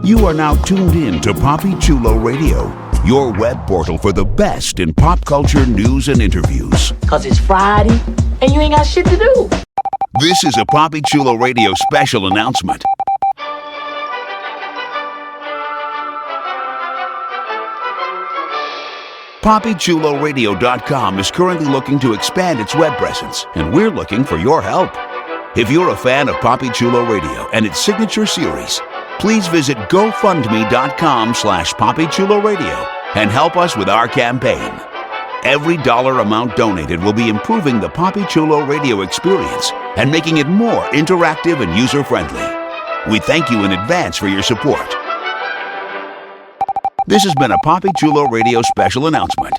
You are now tuned in to Papi Chulo Radio, your web portal for the best in pop culture news and interviews. Cause it's Friday and you ain't got shit to do. This is a Papi Chulo Radio special announcement. PapiChuloRadio.com is currently looking to expand its web presence, and we're looking for your help. If you're a fan of Papi Chulo Radio and its signature series, please visit GoFundMe.com/PapiChuloRadio and help us with our campaign. Every dollar amount donated will be improving the Papi Chulo Radio experience and making it more interactive and user-friendly. We thank you in advance for your support. This has been a Papi Chulo Radio special announcement.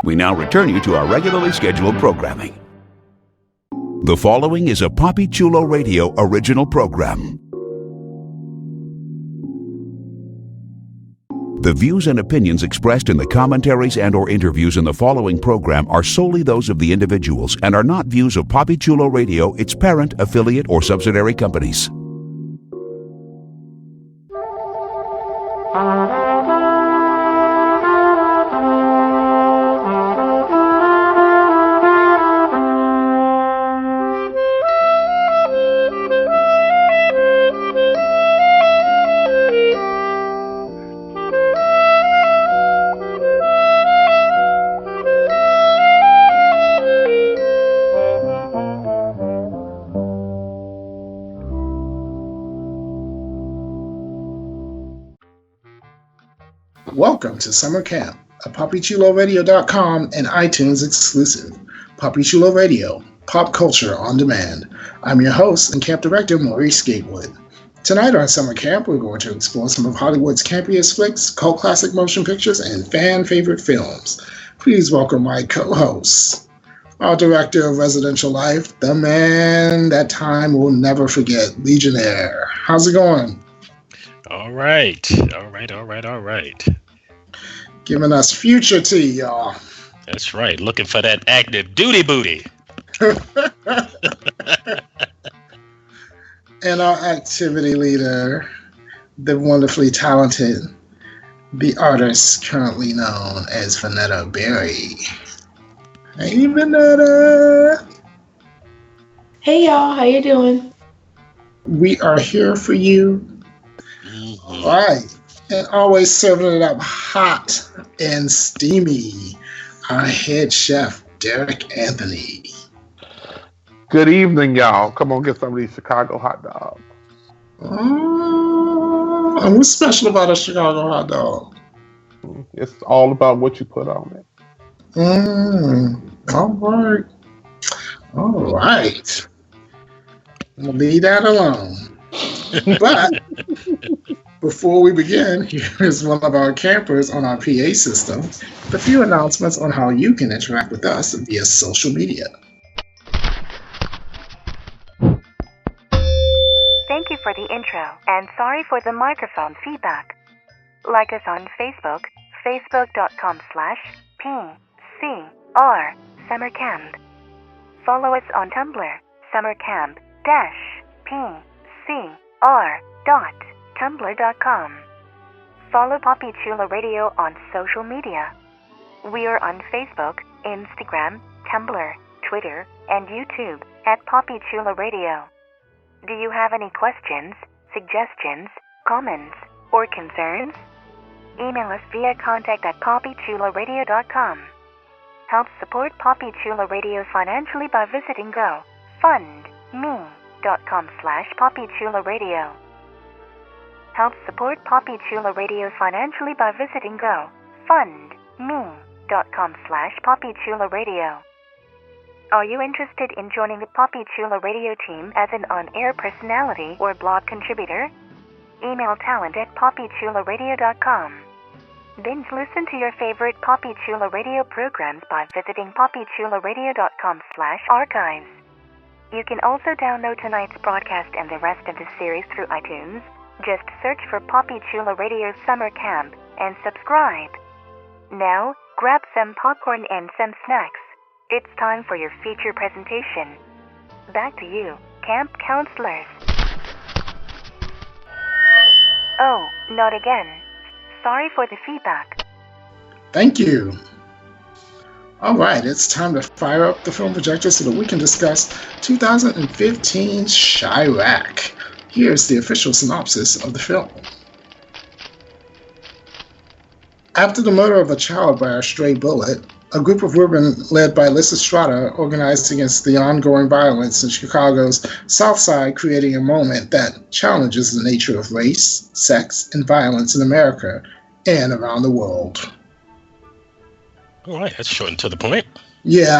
We now return you to our regularly scheduled programming. The following is a Papi Chulo Radio original program. The views and opinions expressed in the commentaries and/or interviews in the following program are solely those of the individuals and are not views of Papi Chulo Radio, its parent, affiliate, or subsidiary companies. Welcome to Summer Camp, a PapiChuloRadio.com and iTunes exclusive. Papi Chulo Radio, pop culture on demand. I'm your host and camp director, Maurice Gatewood. Tonight on Summer Camp, we're going to explore some of Hollywood's campiest flicks, cult classic motion pictures, and fan favorite films. Please welcome my co-hosts, our director of residential life, the man that time will never forget, Legionnaire. How's it going? All right. Giving us future tea, y'all. That's right. Looking for that active duty booty. And our activity leader, the wonderfully talented, the artist currently known as Vanetta Berry. Hey, Vanetta. Hey y'all, how you doing? We are here for you. All right. And always serving it up hot and steamy, our head chef, Derek Anthony. Good evening, y'all. Come on, get some of these Chicago hot dogs. And what's special about a Chicago hot dog? It's all about what you put on it. All right. All right. We'll leave that alone. But before we begin, here's one of our campers on our PA system with a few announcements on how you can interact with us via social media. Thank you for the intro, and sorry for the microphone feedback. Like us on Facebook, facebook.com/PCR Summercamp. Follow us on Tumblr, summercamp-pcr.tumblr.com. Follow Papi Chulo Radio on social media. We are on Facebook, Instagram, Tumblr, Twitter, and YouTube at Papi Chulo Radio. Do you have any questions, suggestions, comments, or concerns? Email us via contact@papichuloradio.com. Help support Papi Chulo Radio financially by visiting GoFundMe.com/PapiChuloRadio. Help support Papi Chulo Radio financially by visiting GoFundMe.com/PapiChuloRadio. Are you interested in joining the Papi Chulo Radio team as an on-air personality or blog contributor? Email talent@papichuloradio.com. Binge listen to your favorite Papi Chulo Radio programs by visiting papichuloradio.com/archives. You can also download tonight's broadcast and the rest of the series through iTunes. Just search for Papi Chulo Radio Summer Camp and subscribe. Now, grab some popcorn and some snacks. It's time for your feature presentation. Back to you, camp counselors. Oh, not again. Sorry for the feedback. Thank you. All right, it's time to fire up the film projector so that we can discuss 2015's Chi-Raq. Here's the official synopsis of the film. After the murder of a child by a stray bullet, a group of women led by Liz Estrada organized against the ongoing violence in Chicago's South Side, creating a moment that challenges the nature of race, sex, and violence in America and around the world. All right, that's short and to the point. Yeah,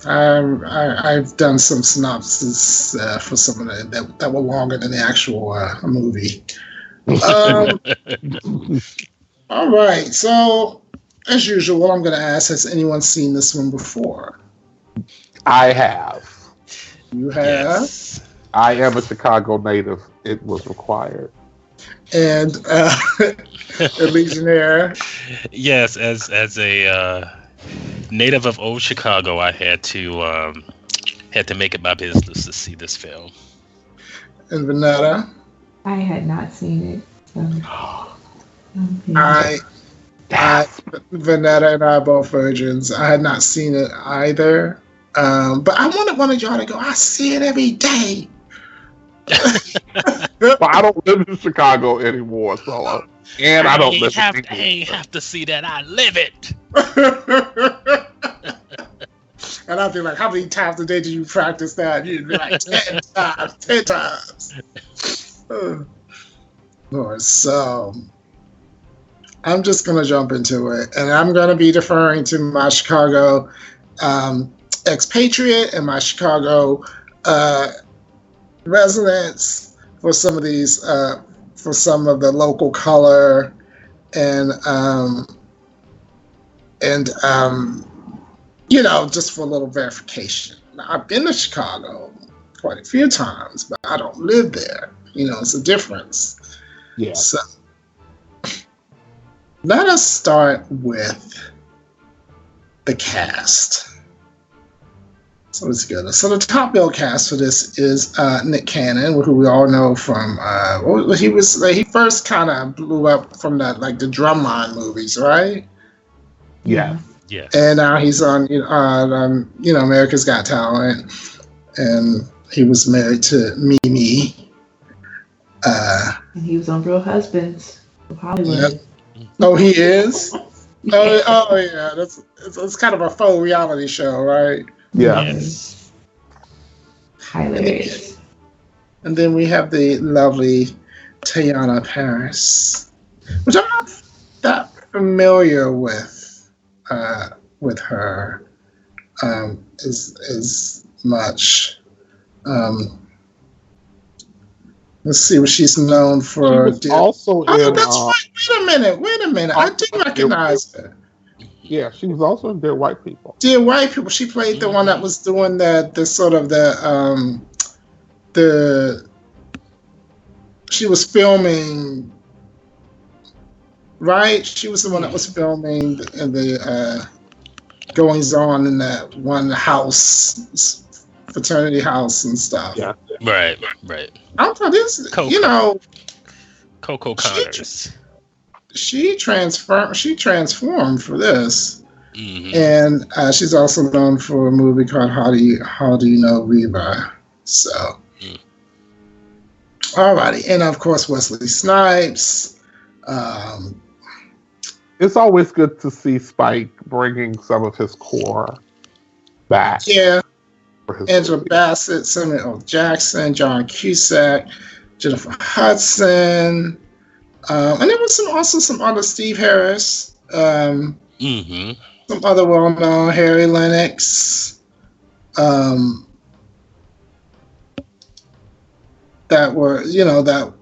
I've done some synopses for some of that were longer than the actual movie. All right, so as usual, I'm going to ask: has anyone seen this one before? I have. You have. Yes. I am a Chicago native. It was required. And the Legionnaire. Yes, as a native of old Chicago, I had to make it my business to see this film. And Vanetta. I had not seen it. So. Vanetta and I are both virgins. I had not seen it either. But I wanted one of y'all to go, I see it every day. But I don't live in Chicago anymore, so and I don't live in I ain't have to see that. I live it. And I'd be like, how many times a day do you practice that? You'd be like, 10 times. Lord, so I'm just going to jump into it. And I'm going to be deferring to my Chicago expatriate and my Chicago residents for some of these, for some of the local color and you know, just for a little verification. Now, I've been to Chicago quite a few times, but I don't live there. You know, it's a difference. Yeah. So let us start with the cast. So let's go. So the top bill cast for this is Nick Cannon, who we all know from he first kind of blew up from that like the Drumline movies, right? Yeah. Yeah. And now he's on America's Got Talent, and he was married to Mimi. And he was on Real Husbands of Hollywood. Yeah. Oh, he is. Oh yeah, it's kind of a faux reality show, right? Yeah. Yes. Hilarious. And then we have the lovely Teyana Paris, which I'm not that familiar with her as much. Let's see what she's known for. She was also in. That's right. Wait a minute. I did recognize her. Yeah, she was also in Dear White People. Dear White People. She played the one that was doing the sort of she was filming, right? She was the one that was filming the goings on in that one house, fraternity house and stuff. Yeah. Right. I'm talking this, Coco. you know. Coco Connors. She transformed for this. Mm-hmm. And she's also known for a movie called How Do You Know Reba? So, alrighty, and of course Wesley Snipes. It's always good to see Spike bringing some of his core back. Yeah, Angela movie. Bassett, Samuel L. Jackson, John Cusack, Jennifer Hudson, and there was also some other Steve Harris. Some other well-known Harry Lennox. That were, that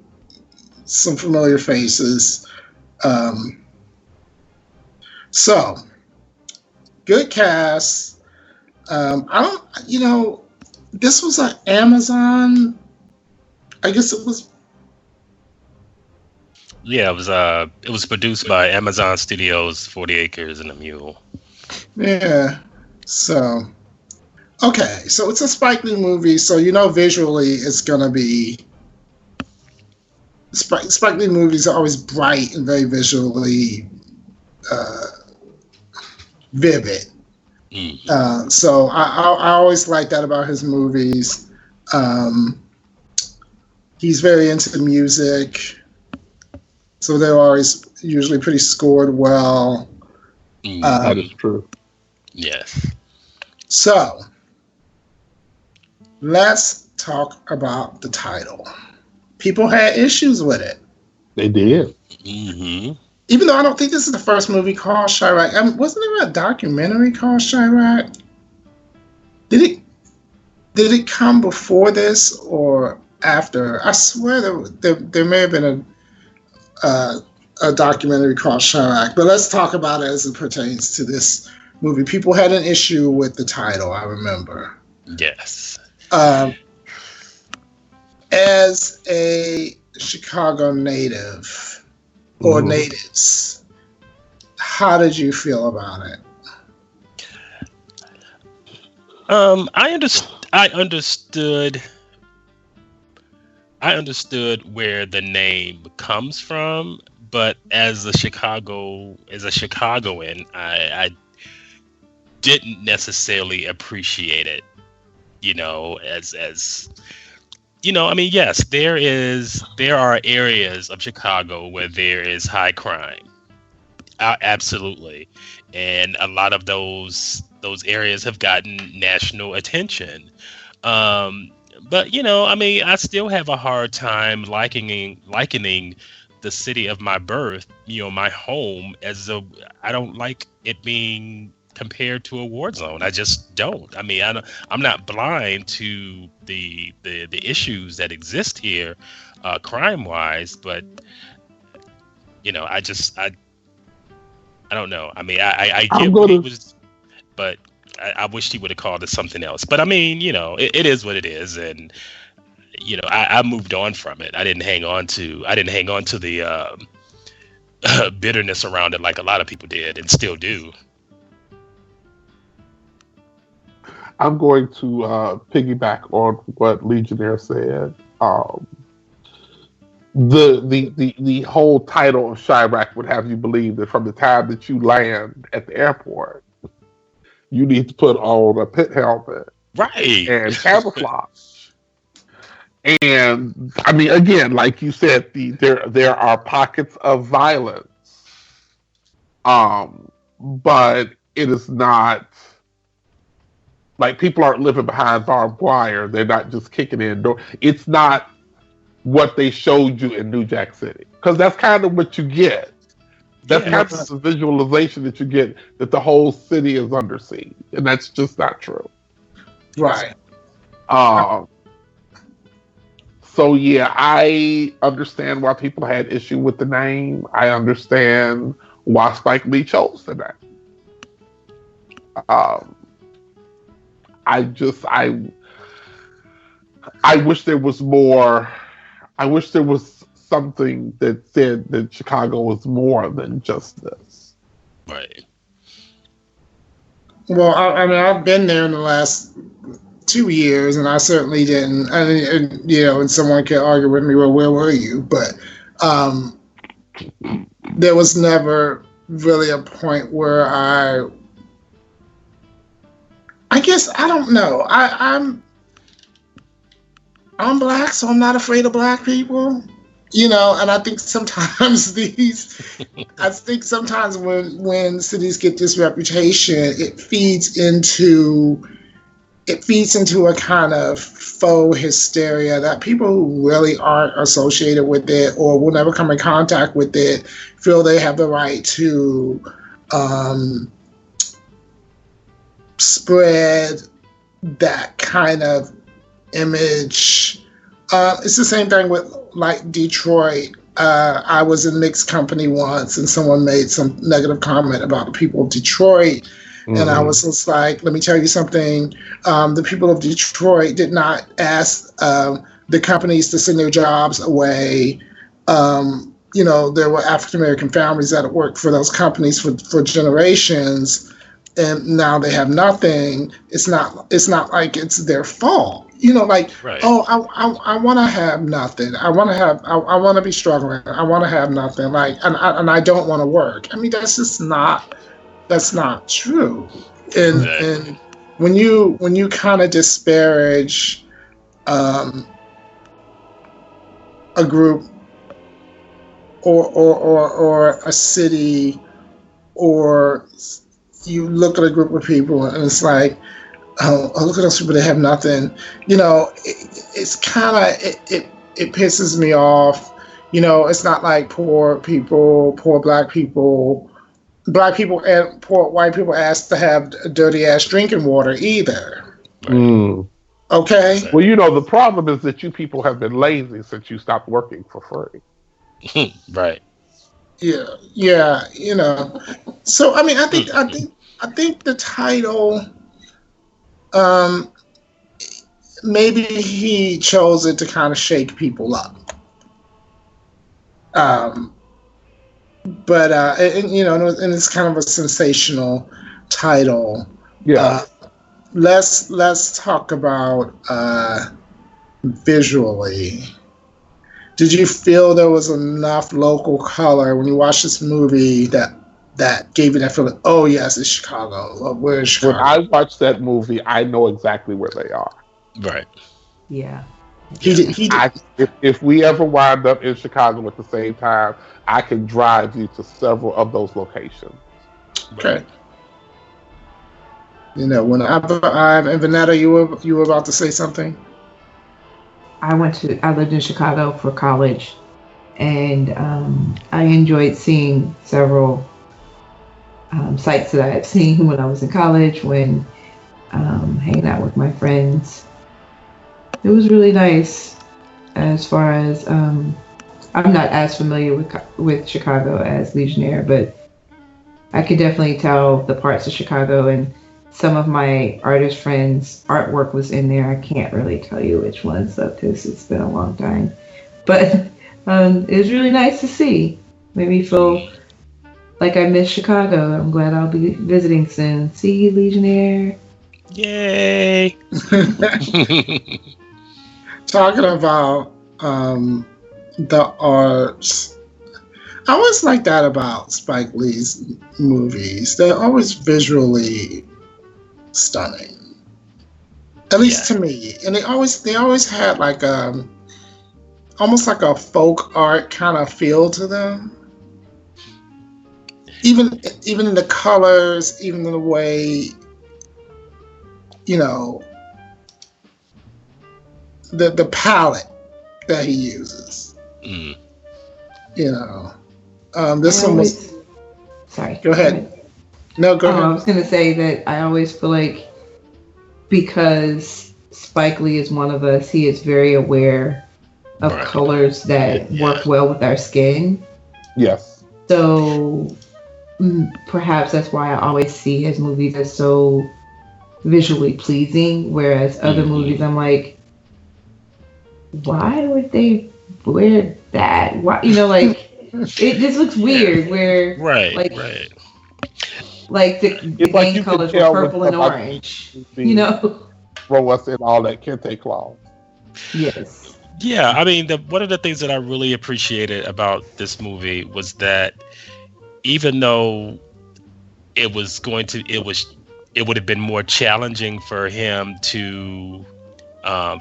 some familiar faces. So, good cast. This was an Amazon. I guess it was. Yeah, it was produced by Amazon Studios, 40 Acres and a Mule. Yeah. So, okay. So it's a Spike Lee movie. So, visually it's going to be Spike Lee movies are always bright and very visually vivid. So I always like that about his movies. He's very into music, so they're always usually pretty scored well. That is true. Yes. So let's talk about the title. People had issues with it. They did. Mm-hmm. Even though I don't think this is the first movie called Chi-Raq. I mean, wasn't there a documentary called Chi-Raq? Did it come before this or after? I swear there may have been a documentary called Chi-Raq. But let's talk about it as it pertains to this movie. People had an issue with the title, I remember. Yes. As a Chicago native or natives, how did you feel about it? I understood where the name comes from, but as a Chicagoan, I didn't necessarily appreciate it. As I mean, yes, there are areas of Chicago where there is high crime. Absolutely. And a lot of those areas have gotten national attention. But I mean, I still have a hard time likening the city of my birth, my home, I don't like it being compared to a war zone. I just don't. I mean, I'm not blind to the issues that exist here, crime wise, but I don't know. I mean, I get what he was, but I wished he would have called it something else. But I mean, it is what it is, and I moved on from it. I didn't hang on to the bitterness around it like a lot of people did and still do. I'm going to piggyback on what Legionnaire said. The whole title of Chi-Raq would have you believe that from the time that you land at the airport, you need to put on a pit helmet, right, and camouflage. And I mean, again, like you said, there are pockets of violence, but it is not. Like, people aren't living behind barbed wire. They're not just kicking in doors. It's not what they showed you in New Jack City. Because that's kind of what you get. That's kind of the visualization that you get, that the whole city is under siege. And that's just not true. Right. So, yeah, I understand why people had issue with the name. I understand why Spike Lee chose the name. I wish there was more. I wish there was something that said that Chicago was more than just this. Right. Well, I mean, I've been there in the last 2 years, and I certainly didn't. And someone can argue with me, well, where were you? But there was never really a point where I guess, I don't know. I'm black, so I'm not afraid of black people. And I think sometimes when cities get this reputation, it feeds into a kind of faux hysteria that people who really aren't associated with it or will never come in contact with it feel they have the right to spread that kind of image. It's the same thing with like Detroit. I was in mixed company once, and someone made some negative comment about the people of Detroit, and I was just like, let me tell you something. The people of Detroit did not ask the companies to send their jobs away. There were African American families that had worked for those companies for generations, and now they have nothing. It's not like it's their fault. like, Right. oh, I want to have nothing. I want to be struggling. I want to have nothing. Like, and I don't want to work. I mean, that's not true. And when you kind of disparage a group or a city, or you look at a group of people and it's like, oh, look at those people that have nothing. It's kind of it pisses me off. It's not like poor black people and poor white people ask to have dirty ass drinking water either. Mm. Okay. Well, the problem is that you people have been lazy since you stopped working for free. Right. Yeah. So I mean, I think the title, maybe he chose it to kind of shake people up. But and it's kind of a sensational title. Yeah. Let's talk about visually. Did you feel there was enough local color when you watched this movie that gave you that feeling? Oh yes, it's Chicago. Where's Chicago? When I watched that movie, I know exactly where they are. Right. Yeah. He did. If we ever wind up in Chicago at the same time, I can drive you to several of those locations. Okay. When and Vanetta, you were about to say something. I lived in Chicago for college, and I enjoyed seeing several sites that I had seen when I was in college, when hanging out with my friends. It was really nice. As far as I'm not as familiar with Chicago as Legionnaire, but I could definitely tell the parts of Chicago, and some of my artist friends' artwork was in there. I can't really tell you which ones, though, because it's been a long time. But it was really nice to see. Made me feel like I miss Chicago. I'm glad I'll be visiting soon. See you, Legionnaire. Yay! Talking about the arts, I always like that about Spike Lee's movies. They're always visually stunning, at least to me. And they always had like almost like a folk art kind of feel to them. Even in the colors, even in the way, the palette that he uses. Mm. This one was. Sorry. Go ahead. No, go ahead. I was going to say that I always feel like because Spike Lee is one of us, he is very aware of colors that work well with our skin. Yes. So perhaps that's why I always see his movies as so visually pleasing, whereas other movies I'm like, why would they wear that? Why, it just looks weird. Where like the main colors were purple and orange. Throw us in all that kente cloth. Yes. Yeah, I mean, one of the things that I really appreciated about this movie was that even though it would have been more challenging for him to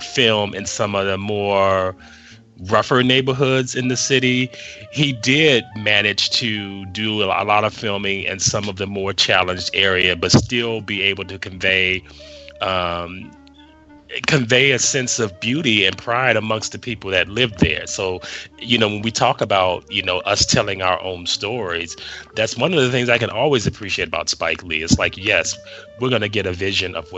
film in some of the more rougher neighborhoods in the city, he did manage to do a lot of filming in some of the more challenged area, but still be able to convey a sense of beauty and pride amongst the people that live there. So, when we talk about, us telling our own stories, that's one of the things I can always appreciate about Spike Lee. It's like, yes, we're going to get a vision of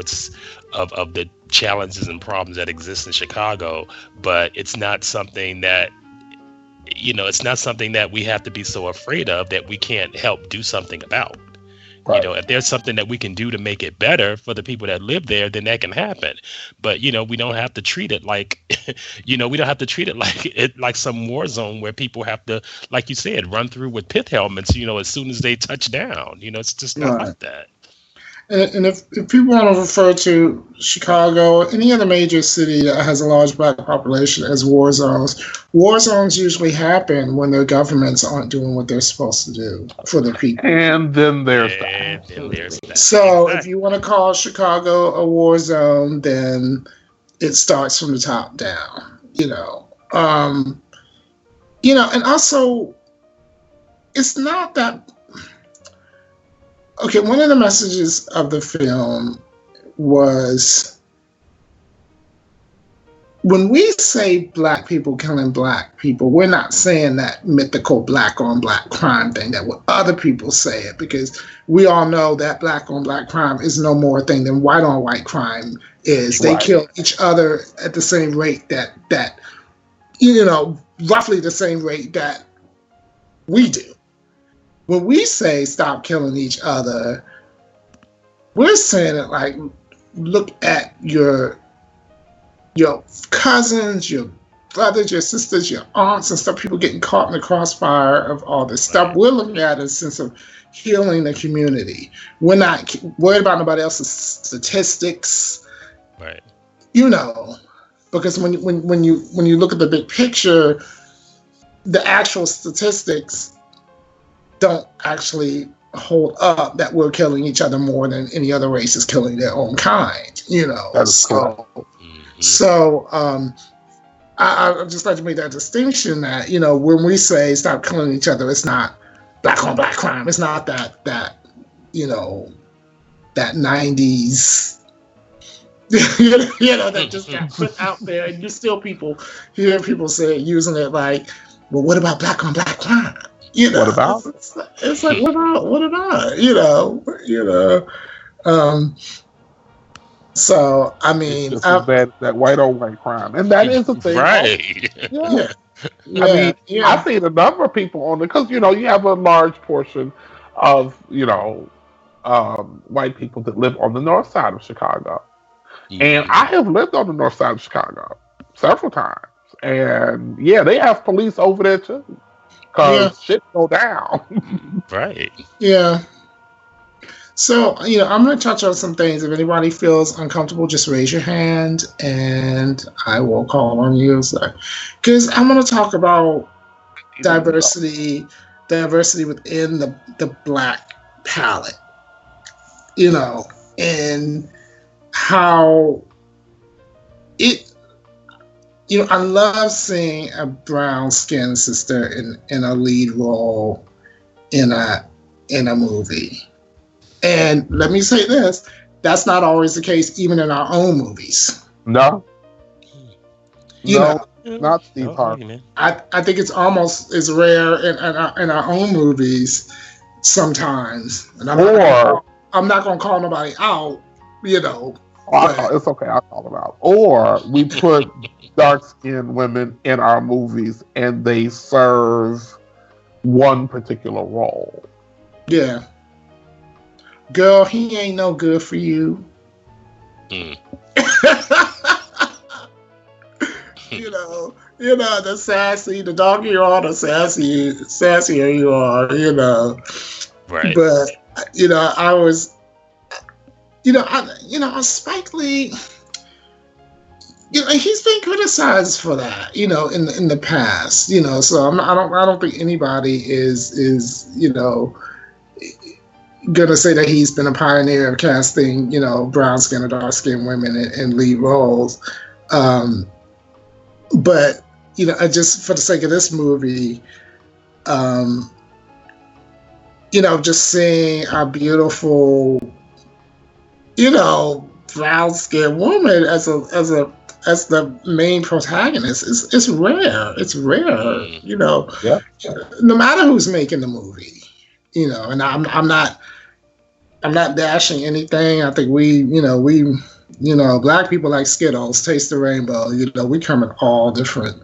of the challenges and problems that exist in Chicago, but it's not something that, we have to be so afraid of that we can't help do something about. Right. If there's something that we can do to make it better for the people that live there, then that can happen. But, we don't have to treat it like, like some war zone where people have to, like you said, run through with pith helmets, as soon as they touch down. It's just not like that. And if people want to refer to Chicago or any other major city that has a large black population as war zones usually happen when their governments aren't doing what they're supposed to do for their people. And then there's that. So if you want to call Chicago a war zone, then it starts from the top down, and also it's not that. Okay, one of the messages of the film was when we say black people killing black people, we're not saying that mythical black on black crime thing that other people say it, because we all know that black on black crime is no more a thing than white on white crime is. They kill each other at the same rate that roughly the same rate that we do. When we say stop killing each other, we're saying it like, look at your cousins, your brothers, your sisters, your aunts and stuff, people getting caught in the crossfire of all this stuff. We're looking at a sense of healing the community. We're not worried about nobody else's statistics. Right. Because when you look at the big picture, the actual statistics don't actually hold up that we're killing each other more than any other race is killing their own kind, That's cool. So I just like to make that distinction that, when we say stop killing each other, it's not black on black crime. It's not that that 90s, that just got put out there, and you still hear people using it like, well, what about black on black crime? What about? It's like, what about? So I mean, it's just that white on white crime, and that is the thing, right? Yeah. I've seen a number of people on it because you have a large portion of white people that live on the north side of Chicago, and I have lived on the north side of Chicago several times, and they have police over there too. Because shit go down. Right. Yeah. So, I'm going to touch on some things. If anybody feels uncomfortable, just raise your hand and I will call on you. Because I'm going to talk about diversity within the black palette, and how it. I love seeing a brown-skinned sister in a lead role in a movie. And let me say this, that's not always the case even in our own movies. No. Not Steve Harvey. I think it's almost as rare in our own movies sometimes. And I'm not going to call nobody out, It's okay, I'll call them out. Or we put dark-skinned women in our movies and they serve one particular role. Yeah. Girl, he ain't no good for you. The sassy, the darker you are, the sassier you are, Right. But, I was, Spike Lee, he's been criticized for that, in the past, so I don't think anybody is gonna say that he's been a pioneer of casting, brown skin or dark skinned women in lead roles. But, just for the sake of this movie, just seeing a beautiful, brown skinned woman as the main protagonist is rare. It's rare, Yeah. No matter who's making the movie, and I'm not dashing anything. I think we black people like Skittles, taste the rainbow. We come in all different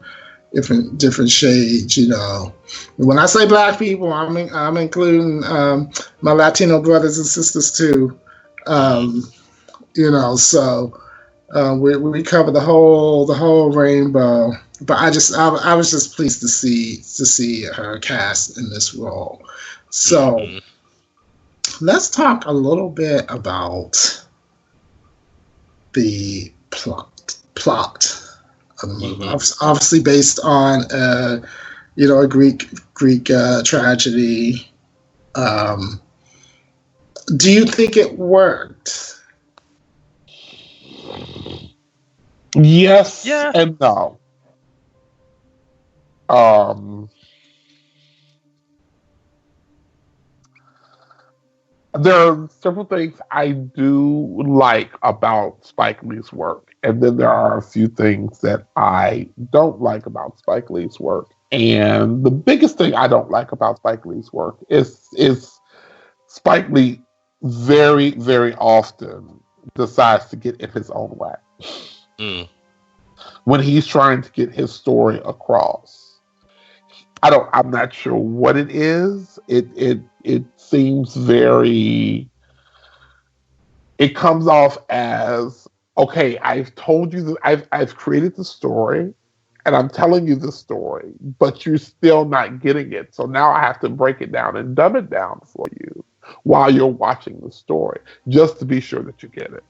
shades. When I say black people, I'm including my Latino brothers and sisters too. So we cover the whole rainbow. But I was just pleased to see her cast in this role. So. let's talk a little bit about the plot of the movie. Obviously based on a Greek tragedy. Do you think it worked? Yes and no. There are several things I do like about Spike Lee's work, and then there are a few things that I don't like about Spike Lee's work. And the biggest thing I don't like about Spike Lee's work is Spike Lee very, very often decides to get in his own way when he's trying to get his story across. I'm not sure what it is. It seems very. It comes off as, okay, I've told you that I've created the story, and I'm telling you the story, but you're still not getting it. So now I have to break it down and dumb it down for you while you're watching the story, just to be sure that you get it.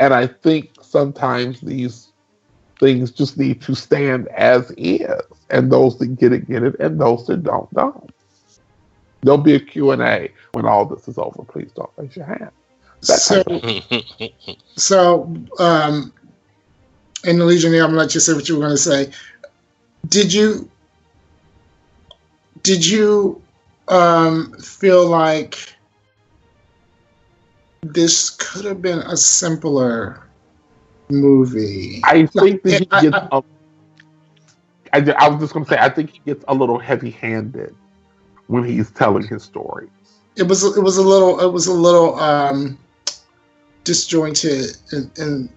And I think sometimes these things just need to stand as is, and those that get it, and those that don't. There'll be a Q&A when all this is over. Please don't raise your hand. In the Legionnaire, I'm gonna let you say what you were gonna say. Did you feel like this could have been a simpler movie? I think that he gets. I was just going to say, I think he gets a little heavy-handed when he's telling his stories. It was a little disjointed in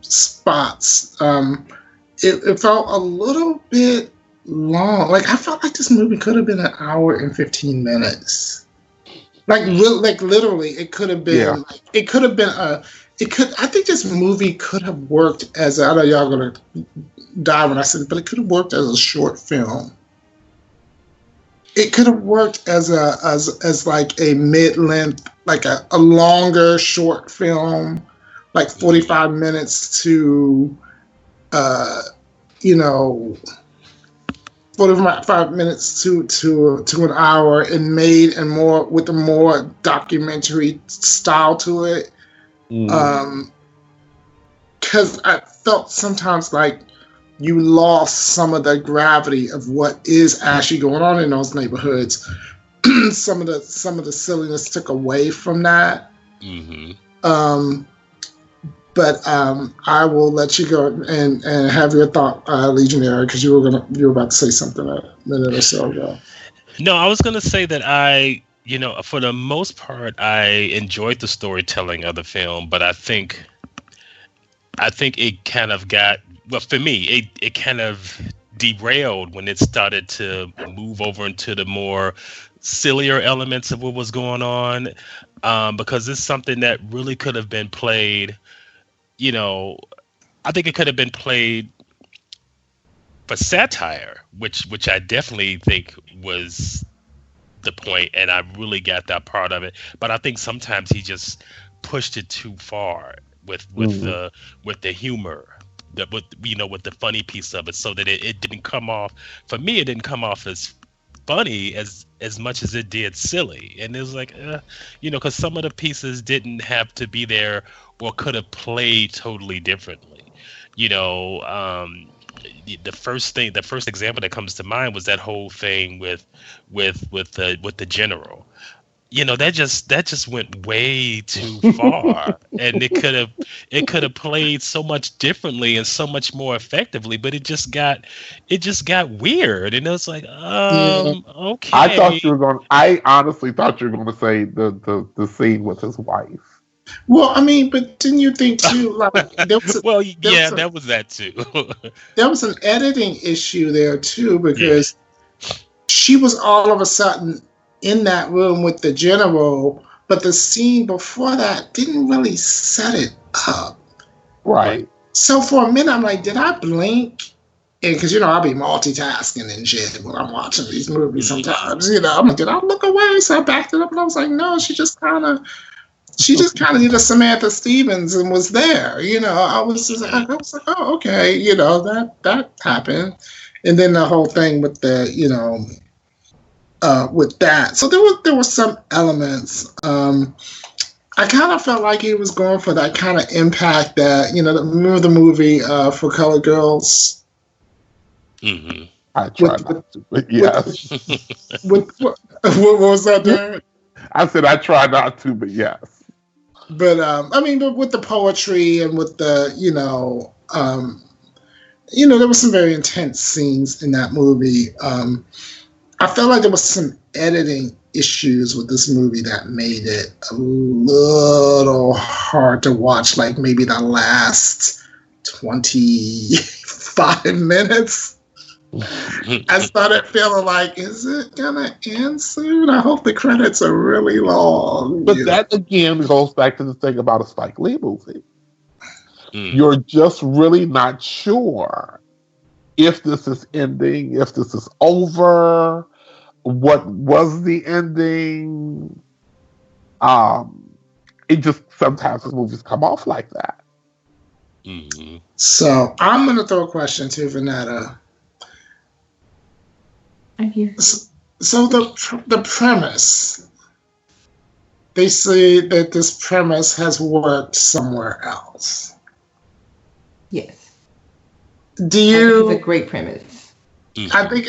spots. It felt a little bit long. Like, I felt like this movie could have been an hour and 15 minutes. Like literally, it could have been. Yeah. Like, it could have been a. It could. I think this movie could have worked as. I know y'all gonna die when I said it, but it could have worked as a short film. It could have worked as like a mid-length, like a longer short film, like 45 minutes to, 45 minutes to an hour, and made and more with a more documentary style to it. Because I felt sometimes like you lost some of the gravity of what is actually going on in those neighborhoods. some of the silliness took away from that. But I will let you go and have your thought, Legionnaire, because you were about to say something a minute or so ago. No, I was going to say that for the most part, I enjoyed the storytelling of the film, but I think it kind of got, well, for me, it kind of derailed when it started to move over into the more sillier elements of what was going on, because it's something that really could have been played. I think it could have been played for satire, which I definitely think was the point, and I really got that part of it. But I think sometimes he just pushed it too far with the humor, with the funny piece of it, so that it didn't come off. For me, it didn't come off as funny as much as it did silly. And it was like, because some of the pieces didn't have to be there or could have played totally differently. The first example that comes to mind was that whole thing with the general. That just went way too far, and it could have played so much differently and so much more effectively, but it just got weird, and it was like, okay. I honestly thought you were going to say the scene with his wife. Well, I mean, but didn't you think too? Like, that was that too. There was an editing issue there too, because she was all of a sudden in that room with the general, but the scene before that didn't really set it up. Right. So for a minute, I'm like, did I blink? because I'll be multitasking and shit when I'm watching these movies sometimes. I'm like, did I look away? So I backed it up and I was like, no, she just kind of did a Samantha Stevens and was there. I was like, oh, okay, that happened, and then the whole thing with the with that. So there were some elements. I kind of felt like he was going for that kind of impact that remember the movie For Colored Girls. Mm-hmm. I tried not to, but yes. What was that, Darren? I said I try not to, but yes. But but with the poetry and with the there were some very intense scenes in that movie. I felt like there was some editing issues with this movie that made it a little hard to watch. Like maybe the last 25 minutes. I started feeling like, is it gonna end soon? I hope the credits are really long. But that again goes back to the thing about a Spike Lee movie. You're just really not sure if this is ending, if this is over, what was the ending. It just sometimes the movies come off like that. Mm-hmm. So I'm gonna throw a question to Vanetta. I'm here. So the premise, they say that this premise has worked somewhere else. Yes. Do you? It's a great premise. I think.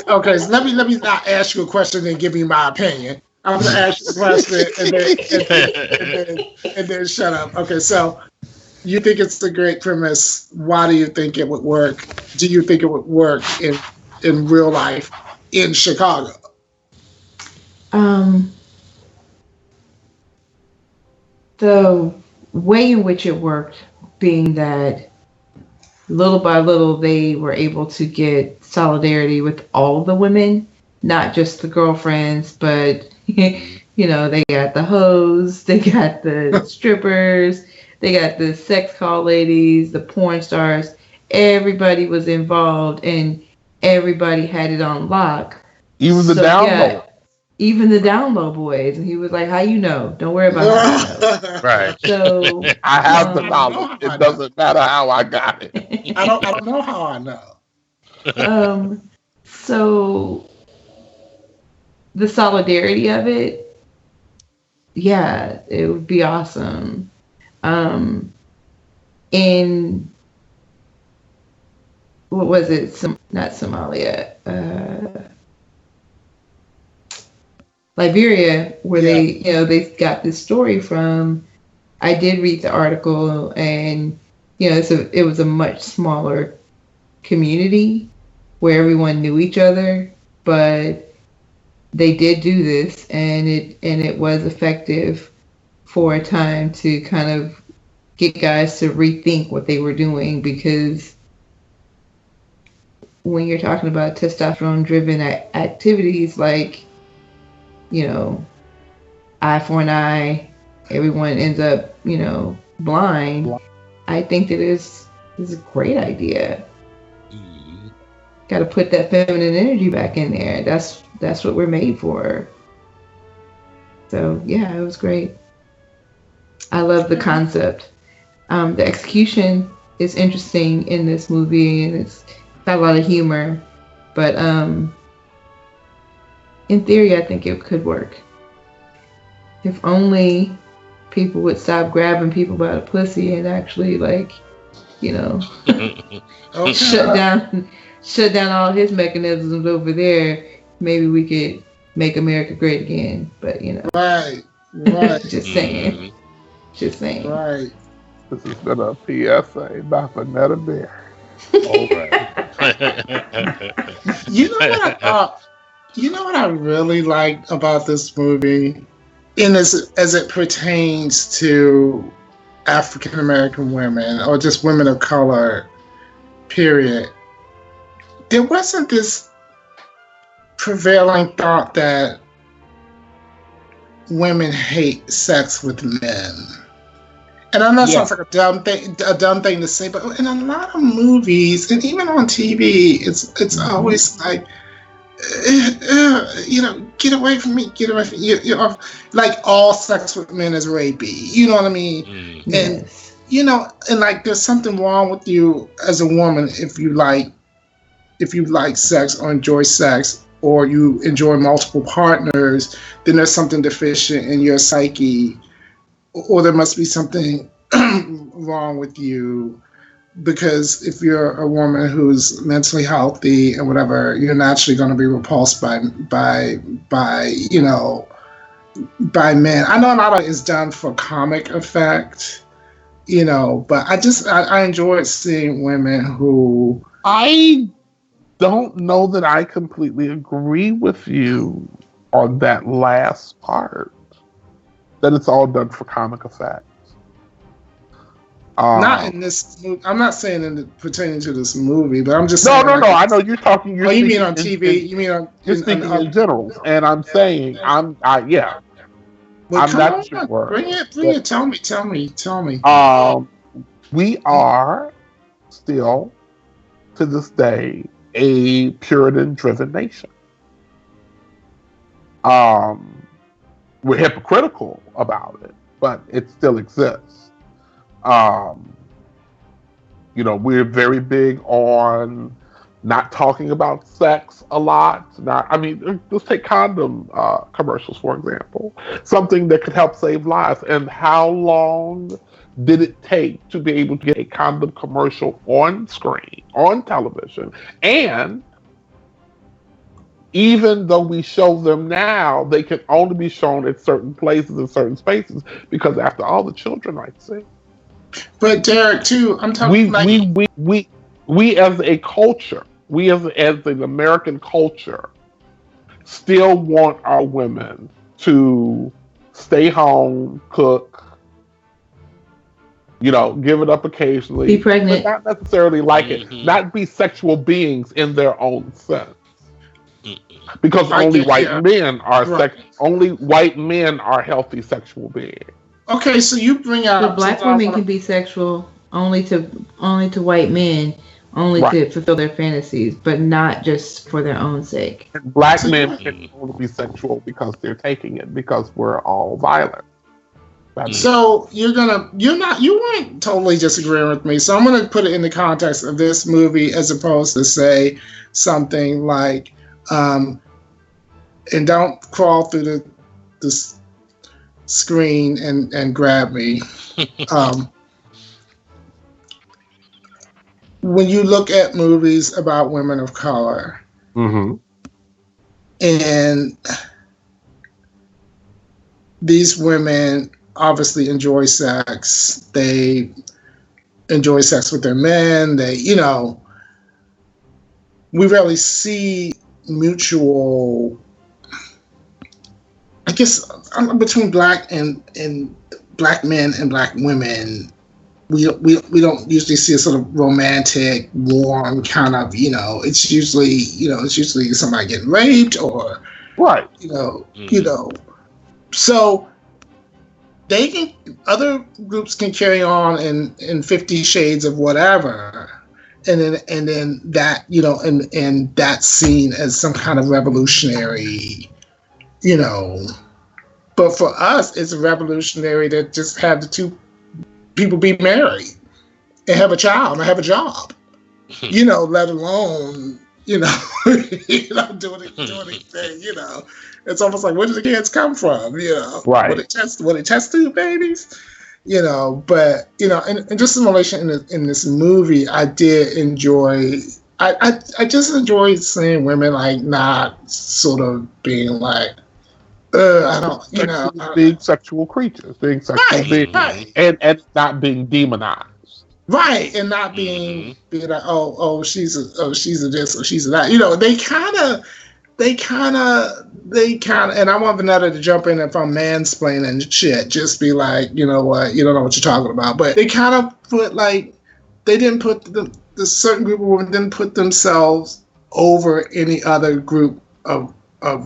Okay, so let me not ask you a question and give you my opinion. I'm going to ask you a question and then shut up. Okay, so you think it's a great premise. Why do you think it would work? Do you think it would work in real life in Chicago? The way in which it worked, being that little by little they were able to get solidarity with all the women, not just the girlfriends, but they got the hoes, they got the strippers, they got the sex call ladies, the porn stars. Everybody was involved and everybody had it on lock. Even the download. Even the down low boys. And he was like, how you know? Don't worry about how you know. Right. So I have the knowledge. It doesn't matter how I got it. I don't know how I know. So the solidarity of it, yeah, it would be awesome. In what was it? Not Somalia. Liberia, where they got this story from. I did read the article, and it was a much smaller community where everyone knew each other, but they did do this, and it was effective for a time to kind of get guys to rethink what they were doing, because when you're talking about testosterone-driven activities like eye for an eye, everyone ends up, blind. I think that is a great idea. Mm-hmm. Got to put that feminine energy back in there. That's what we're made for. So yeah, it was great. I love the concept. The execution is interesting in this movie, and it's got a lot of humor, but in theory, I think it could work. If only people would stop grabbing people by the pussy and actually, shut down all his mechanisms over there. Maybe we could make America great again. But right. Just saying. Right. This has been a PSA, not for Netta Bear. All right. You know what I really liked about this movie, as it pertains to African American women or just women of color, period. There wasn't this prevailing thought that women hate sex with men. And I know it Yeah. sounds like a dumb thing to say, but in a lot of movies and even on TV, it's always like, get away from me, get away from you. Like all sex with men is rapey. You know what I mean? Mm. And Yes. and like there's something wrong with you as a woman if you like sex or enjoy sex or you enjoy multiple partners, then there's something deficient in your psyche, or there must be something wrong with you, because if you're a woman who's mentally healthy and whatever, you're naturally going to be repulsed by men. I know a lot of it is done for comic effect, but I enjoyed seeing women who. I don't know that I completely agree with you on that last part. That it's all done for comic effect. Not in this movie. I'm not saying pertaining to this movie, but I'm just saying. No. I know you're talking. You mean on TV? You mean on? You're speaking in general, and I'm saying yeah. Well, I'm come not on, sure. bring it. Tell me. We are still, to this day, a Puritan-driven nation. We're hypocritical about it, but it still exists. We're very big on not talking about sex a lot. Let's take condom commercials, for example. Something that could help save lives. And how long did it take to be able to get a condom commercial on screen, on television? And even though we show them now, they can only be shown at certain places and certain spaces, because after all, the children like to see. But Derek, too, I'm talking we as a culture, we as an American culture, still want our women to stay home, cook, give it up occasionally, Be pregnant. but not necessarily like it, not be sexual beings in their own sense. Because only white men are healthy sexual beings. Okay, so you bring out. But black women can be sexual only to white men, only to fulfill their fantasies, but not just for their own sake. And black men can only be sexual because they're taking it, because we're all violent. So you weren't totally disagreeing with me. So I'm gonna put it in the context of this movie as opposed to say something like, and don't crawl through the screen and grab me. When you look at movies about women of color, and these women obviously enjoy sex, they enjoy sex with their men, we rarely see mutual, I guess, between black and black men and black women. We don't usually see a sort of romantic, warm kind of, it's usually somebody getting raped or so other groups can carry on in 50 Shades of whatever, and then that and that's seen as some kind of revolutionary, but for us it's revolutionary to just have the two people be married and have a child and have a job, let alone doing anything. It's almost like, where did the kids come from? Were they test tube babies? But and just in relation in this movie, I did enjoy. I just enjoyed seeing women like not sort of being like, I don't, being sexual creatures, being sexual beings, and not being demonized, right, and not being like, oh, she's a this or she's a that. They kind of, and I want Vanetta to jump in if I'm mansplaining shit. Just be like, you know what, you don't know what you're talking about. But they kind of put they didn't put the certain group of women didn't put themselves over any other group of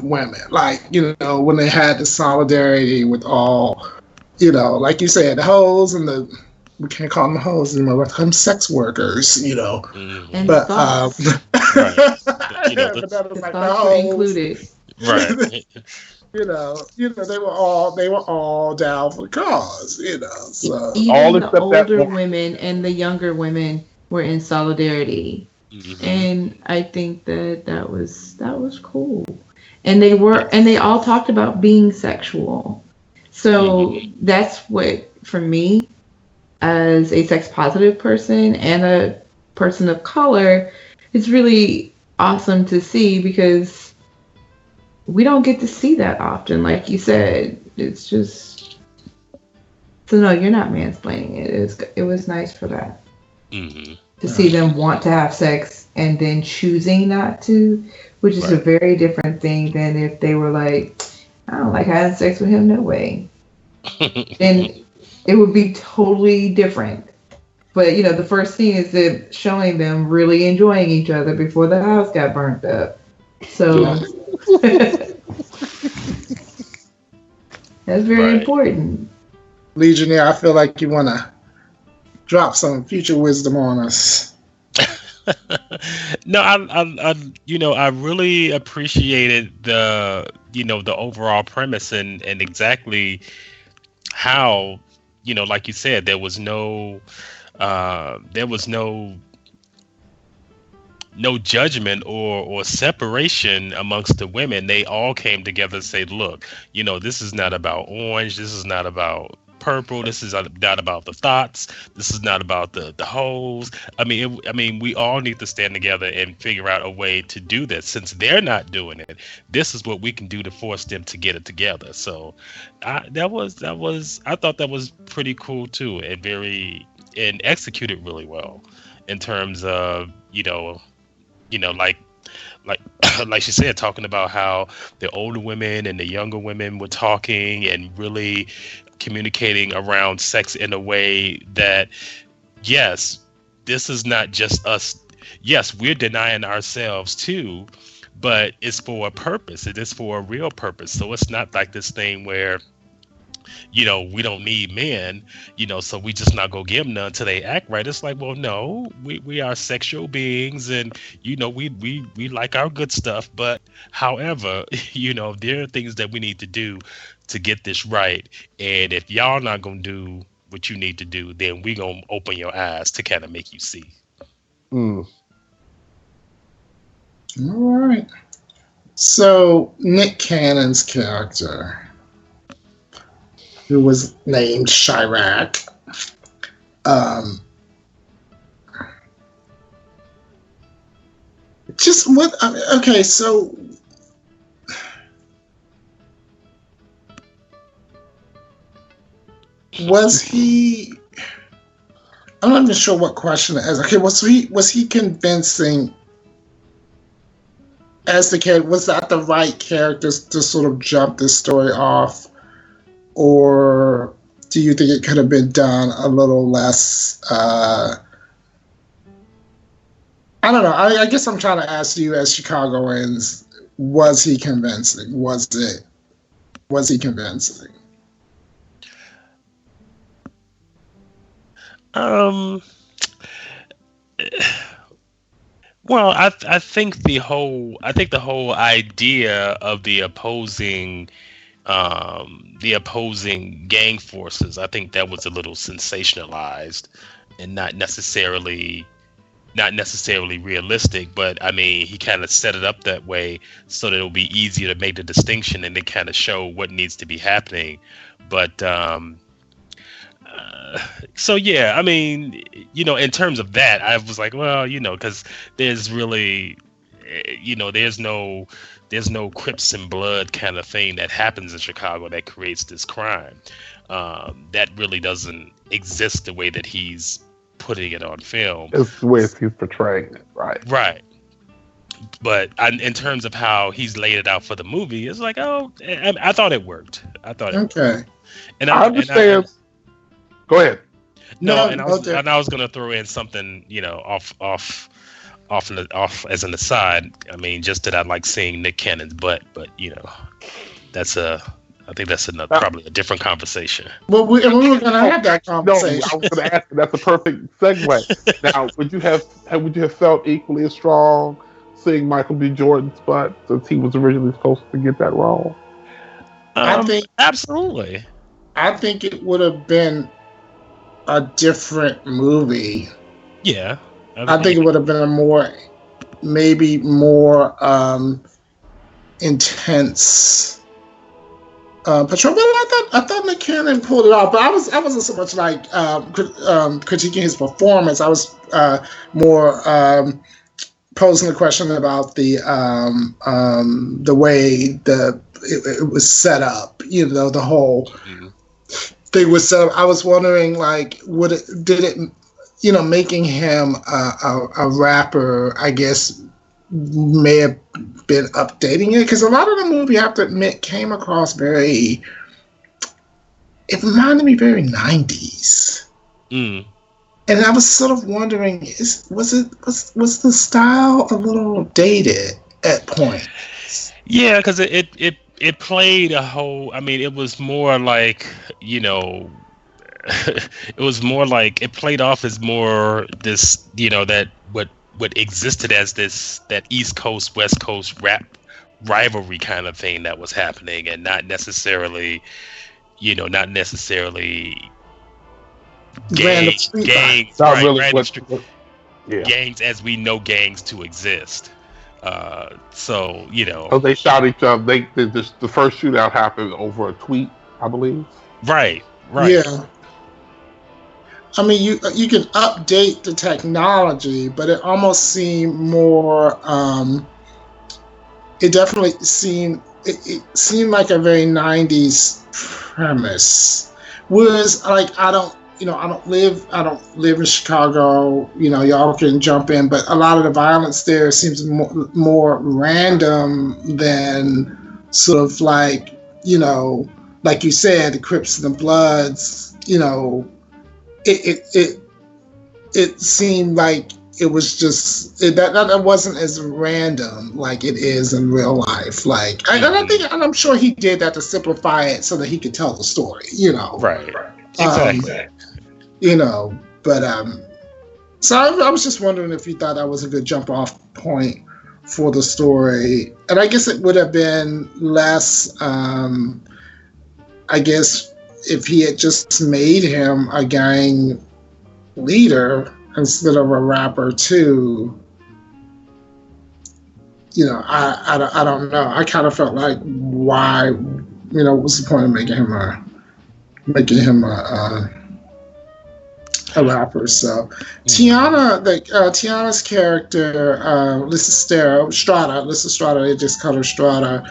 women. Like, when they had the solidarity with all, like you said, the hoes and we can't call them hoes anymore. We call them sex workers, Mm-hmm. And But thoughts. Right. but that was The like the thoughts were hoes. included. Right. They were all down for the cause. So Even All the except that older one. women and the younger women were in solidarity. Mm-hmm. And I think that was cool. And they all talked about being sexual. So that's what, for me, as a sex positive person and a person of color, it's really awesome to see, because we don't get to see that often. Like you said, it's just, so no, you're not mansplaining it. It was nice for that. Mm-hmm. To see them want to have sex and then choosing not to, which is a very different thing than if they were like, I don't like having sex with him, no way. Then it would be totally different. But, the first scene is them showing them really enjoying each other before the house got burnt up. So that's very important. Legionnaire, I feel like you want to drop some future wisdom on us. No, I really appreciated the overall premise and exactly how, like you said, there was no judgment or separation amongst the women. They all came together and said, look, this is not about orange, this is not about purple, this is not about the thoughts, this is not about the hoes. I mean, we all need to stand together and figure out a way to do this. Since they're not doing it, this is what we can do to force them to get it together. So I thought that was pretty cool too, and executed really well in terms of like like she said, talking about how the older women and the younger women were talking and really communicating around sex in a way that, yes, this is not just us. Yes, we're denying ourselves too, but it's for a purpose. It is for a real purpose. So it's not like this thing where, we don't need men, so we just not go give them none until they act right. It's like, well, no, we are sexual beings, and we like our good stuff. But however, there are things that we need to do to get this right. And if y'all not gonna do what you need to do, then we gonna open your eyes to kind of make you see. All right. So Nick Cannon's character, who was named Chi-Raq, okay, so was he, I'm not even sure what question it is. Okay, was he convincing as the character? Was that the right character to sort of jump this story off? Or do you think it could have been done a little less? I don't know. I guess I'm trying to ask you, as Chicagoans, was he convincing? Was he convincing? Well, I think the whole idea of the opposing gang forces, I think that was a little sensationalized and not necessarily realistic. But I mean, he kind of set it up that way so that it'll be easier to make the distinction and then kind of show what needs to be happening. But so yeah, I mean, in terms of that, I was like, well, because there's really, there's no Crips and blood kind of thing that happens in Chicago that creates this crime. That really doesn't exist the way that he's putting it on film. It's the way he's portraying it, right? Right. But in terms of how he's laid it out for the movie, it's like, I thought it worked. Okay. And I understand. Go ahead. I was gonna throw in something, off as an aside. I mean, just that I like seeing Nick Cannon's butt, but that's I think that's probably a different conversation. Well, we were going to have that No, I conversation. was going to ask. That's a perfect segue. Now, would you have felt equally as strong seeing Michael B. Jordan's butt since he was originally supposed to get that role? I think absolutely. I think it would have been a different movie. Yeah, I think it would have been maybe more intense patrol. But I thought McKinnon pulled it off. But I wasn't so much like critiquing his performance. I was more posing the question about the way it was set up. You know, the whole thing was set up. I was wondering, like, did it making him a rapper, I guess, may have been updating it, because a lot of the movie, I have to admit, came across it reminded me very 90s. And I was sort of wondering, was the style a little dated at points? Yeah, because it played a whole. I mean, it was more like, it was more like it played off as more this, that what existed as that East Coast West Coast rap rivalry kind of thing that was happening, and not necessarily gangs, gangs as we know gangs to exist. So they shot each other. The first shootout happened over a tweet, I believe. Right. Yeah. I mean, you can update the technology, but it almost seemed more. It definitely seemed like a very 90s premise. Whereas, like, I don't live in Chicago. Y'all can jump in, but a lot of the violence there seems more random than sort of like like you said, the Crips and the Bloods. It seemed like it was just that wasn't as random like it is in real life. Like, and I'm sure he did that to simplify it so that he could tell the story. Right. Exactly. But so I was just wondering if you thought that was a good jump off point for the story, and I guess it would have been less. I guess if he had just made him a gang leader instead of a rapper too, I don't know. I kind of felt like, why, what's the point of making him a rapper? So Tiana's character, Lyssa Strada, they just call her Strada.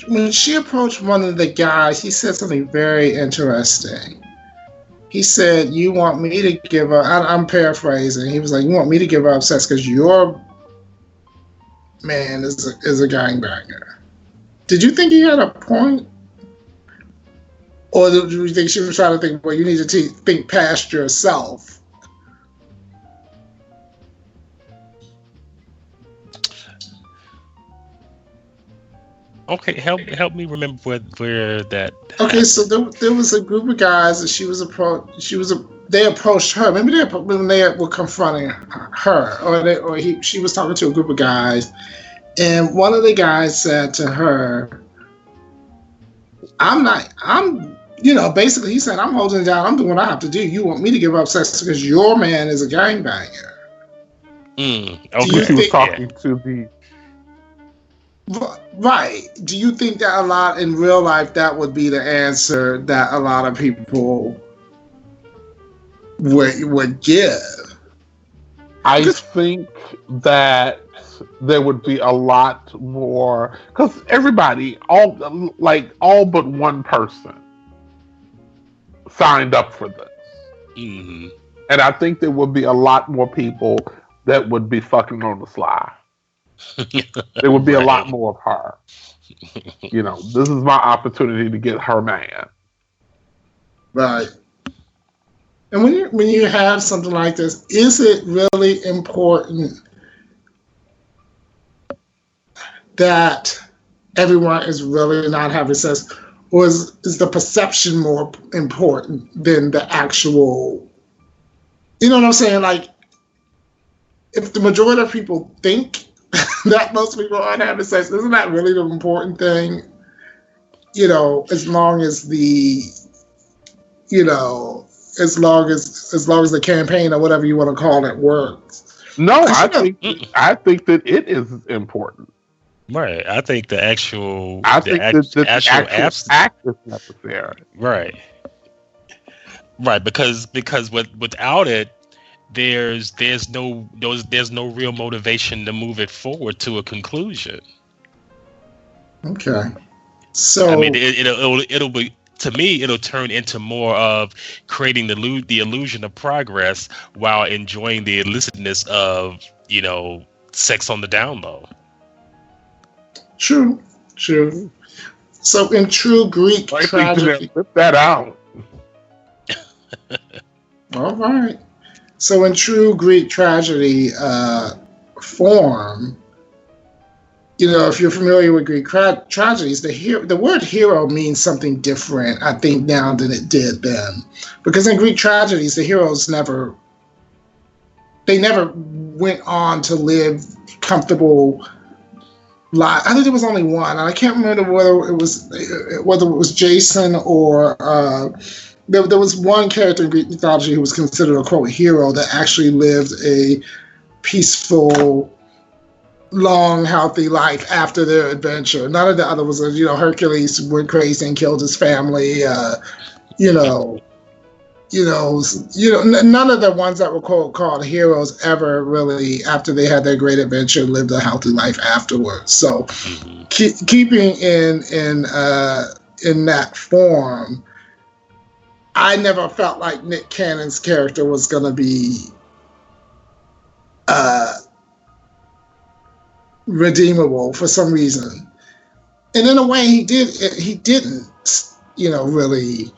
When she approached one of the guys, he said something very interesting. He said, "You want me to give up?" I'm paraphrasing. He was like, "You want me to give up sex because your man is a gangbanger." Did you think he had a point, or did you think she was trying to think, well, you need to think past yourself? Okay, help me remember where that. Okay, so there was a group of guys that they approached her. Maybe when they were confronting her, she was talking to a group of guys, and one of the guys said to her, basically he said, "I'm holding it down. I'm doing what I have to do. You want me to give up sex because your man is a gangbanger." Okay. She was talking to the. Right. Do you think that a lot in real life that would be the answer that a lot of people would give? I think that there would be a lot more, because everybody, all but one person signed up for this. Mm-hmm. And I think there would be a lot more people that would be fucking on the sly. There would be a lot more of her. This is my opportunity to get her man. Right. And when you have something like this, is it really important that everyone is really not having sex, or is the perception more important than the actual? You know what I'm saying? Like, if the majority of people think that most people aren't having sex, isn't that really the important thing? You know, as long as the, you know, as long as the campaign or whatever you want to call it works. No, I think that it is important. Right. I think the actual the actual act is necessary. Right. Right, because without it, there's no real motivation to move it forward to a conclusion. Okay. So I mean, it'll be, to me, it'll turn into more of creating the illusion of progress while enjoying the illicitness of, you know, sex on the down low. True. So in true Greek tragedy, flip that out. All right. So in true Greek tragedy form, you know, if you're familiar with Greek tragedies, the word hero means something different, I think, now than it did then. Because in Greek tragedies, the heroes never went on to live comfortable lives. I think there was only one. I can't remember whether it was Jason or there was one character in Greek mythology who was considered a quote hero that actually lived a peaceful, long, healthy life after their adventure. None of the other was, you know, Hercules went crazy and killed his family. None of the ones that were called heroes ever really, after they had their great adventure, lived a healthy life afterwards. So, keeping in that form, I never felt like Nick Cannon's character was going to be redeemable for some reason, and in a way he didn't, you know, really,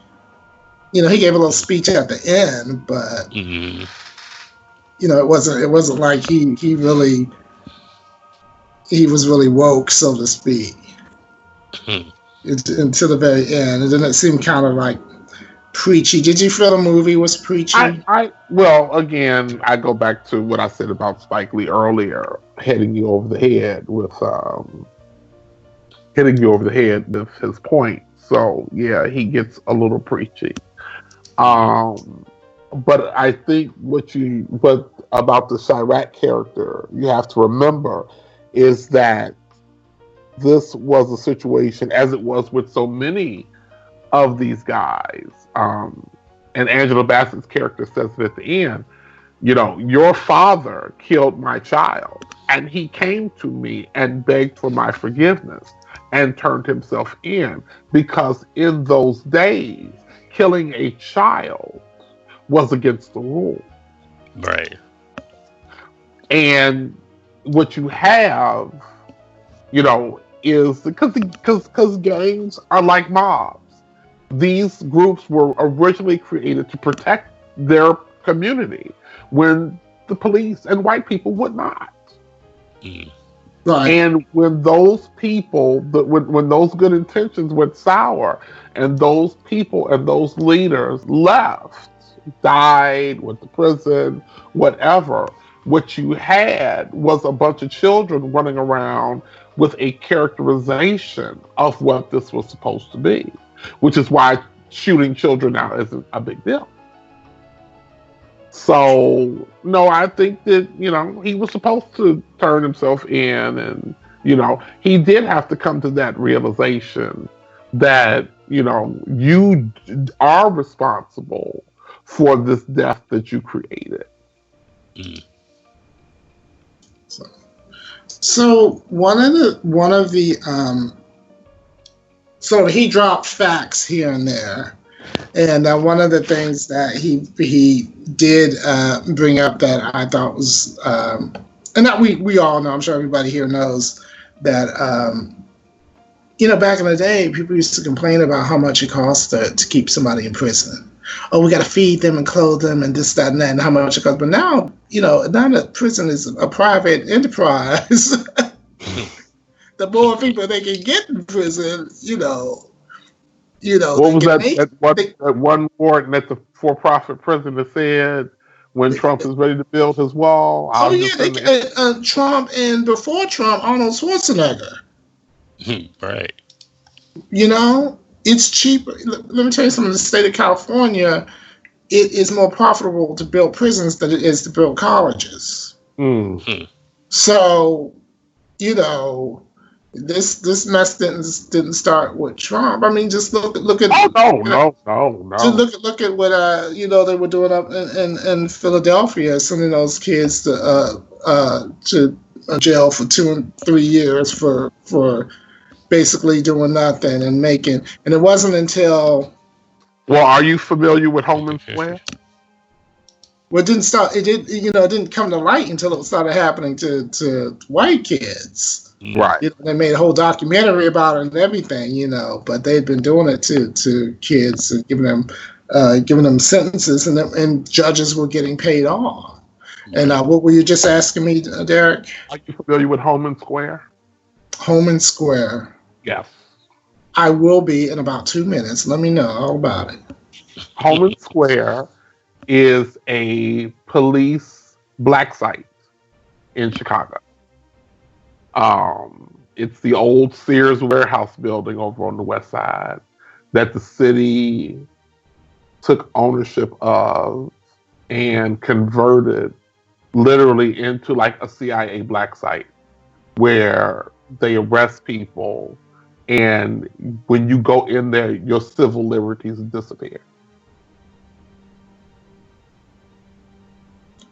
you know, he gave a little speech at the end, but you know, it wasn't like he was really woke, so to speak, until the very end, and then it seemed kind of like preachy. Did you feel the movie was preachy? Well, again, I go back to what I said about Spike Lee earlier, hitting you over the head with his point. So yeah, he gets a little preachy. But I think but about the Chi-Raq character, you have to remember is that this was a situation, as it was with so many of these guys. And Angela Bassett's character says it at the end, you know, your father killed my child, and he came to me and begged for my forgiveness and turned himself in, because in those days, killing a child was against the rules. Right. And what you have, you know, is because gangs are like mobs. These groups were originally created to protect their community when the police and white people would not. Right. And when those people, when those good intentions went sour, and those people and those leaders left, died, went to prison, whatever, what you had was a bunch of children running around with a characterization of what this was supposed to be. Which is why shooting children now isn't a big deal. So, no, I think that, you know, he was supposed to turn himself in, and, you know, he did have to come to that realization that, you know, you are responsible for this death that you created. So one of the so he dropped facts here and there, and one of the things that he did bring up that I thought was, and that we all know, I'm sure everybody here knows, that you know, back in the day, people used to complain about how much it costs to keep somebody in prison. Oh, we got to feed them and clothe them and this, that, and that, and how much it costs. But now, you know, now that prison is a private enterprise, the more people they can get in prison, What was they that one warden at the for-profit prison that said, when Trump is ready to build his wall, Oh I'll yeah, just send the Trump, and before Trump, Arnold Schwarzenegger. Right. It's cheaper. Let me tell you something. In the state of California, it is more profitable to build prisons than it is to build colleges. So, this mess didn't start with Trump. I mean, just look at. No. Just look at what they were doing up in Philadelphia, sending those kids to jail for 2 and 3 years for basically doing nothing and making. And it wasn't until. Well, are you familiar with Holman Square? Well, it didn't start. It didn't come to light until it started happening to white kids. Right. They made a whole documentary about it and everything. But they'd been doing it to kids and giving them sentences, and judges were getting paid off. And what were you just asking me, Derek? Are you familiar with Holman Square? Holman Square. Yes. I will be in about 2 minutes. Let me know all about it. Holman Square is a police black site in Chicago. It's the old Sears warehouse building over on the west side that the city took ownership of and converted literally into like a CIA black site where they arrest people, and when you go in there, your civil liberties disappear.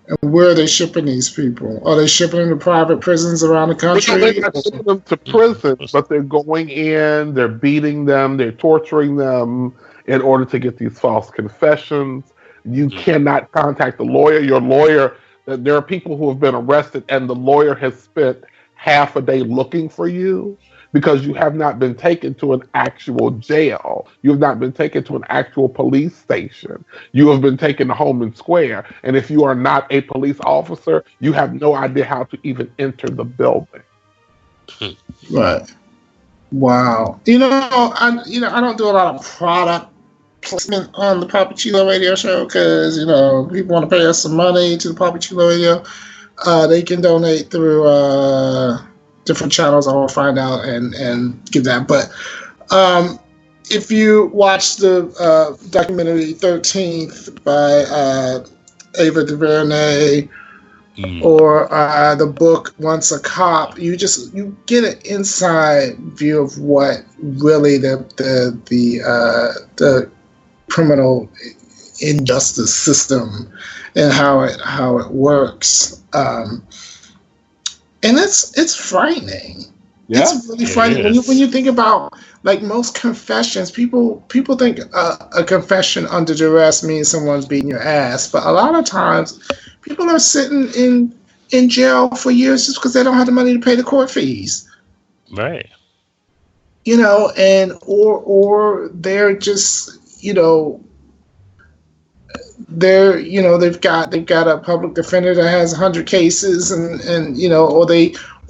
And where are they shipping these people? Are they shipping them to private prisons around the country? They're not shipping them to prison, but they're going in, they're beating them, they're torturing them in order to get these false confessions. You cannot contact the lawyer. Your lawyer, there are people who have been arrested and the lawyer has spent half a day looking for you because you have not been taken to an actual jail. You have not been taken to an actual police station. You have been taken to Holman Square. And if you are not a police officer, you have no idea how to even enter the building. Right. Wow. I don't do a lot of product placement on the Papi Chulo Radio Show because, people want to pay us some money to the Papi Chulo Radio. They can donate through different channels. I will find out and give that. But if you watch the documentary 13th by Ava DuVernay or the book Once a Cop, you get an inside view of what really the criminal injustice system and how it works. And it's frightening. Yeah, it's really frightening when you think about like most confessions. People think a confession under duress means someone's beating your ass, but a lot of times people are sitting in jail for years just because they don't have the money to pay the court fees. Right. And or they're just they've got a public defender that has 100 cases and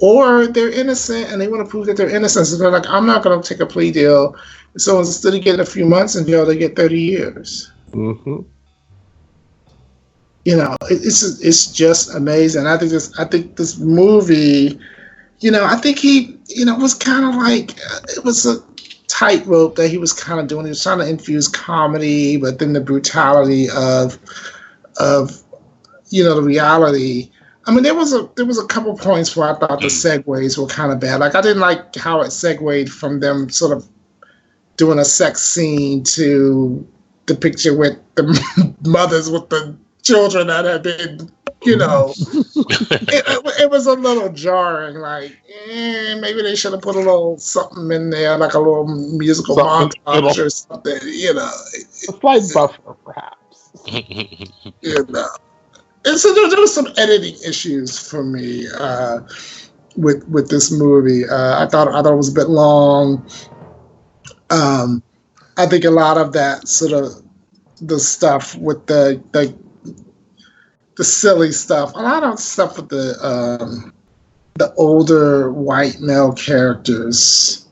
or they're innocent and they want to prove that they're innocent. So they're like, I'm not going to take a plea deal. So instead of getting a few months in jail, they get 30 years. Mm-hmm. It's just amazing. I think this movie, I think he, was kind of like, it was a tightrope that he was kind of doing. He was trying to infuse comedy, but then the brutality of the reality. I mean, there was a couple points where I thought the segues were kind of bad. Like I didn't like how it segued from them sort of doing a sex scene to the picture with the mothers with the children that had been, it was a little jarring. Like, maybe they should have put a little something in there, like a little musical montage or something. A slight buffer, perhaps. And so there was some editing issues for me with this movie. I thought it was a bit long. I think a lot of that sort of the stuff with the silly stuff, a lot of stuff with the the older white male characters.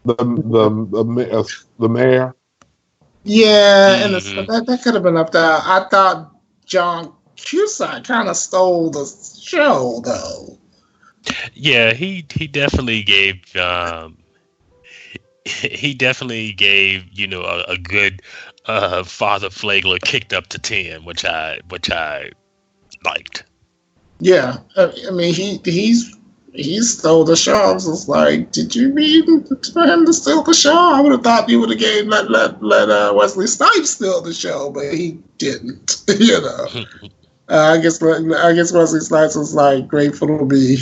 The mayor. Yeah, and that could have been up there. I thought John Cusack kind of stole the show, though. Yeah, he definitely gave a good Father Flagler kicked up to 10, which I liked. Yeah, I mean he stole the show. I was just like, did you mean for him to steal the show? I would have thought he would have let Wesley Snipes steal the show, but he didn't. I guess Wesley Snipes was like grateful to be,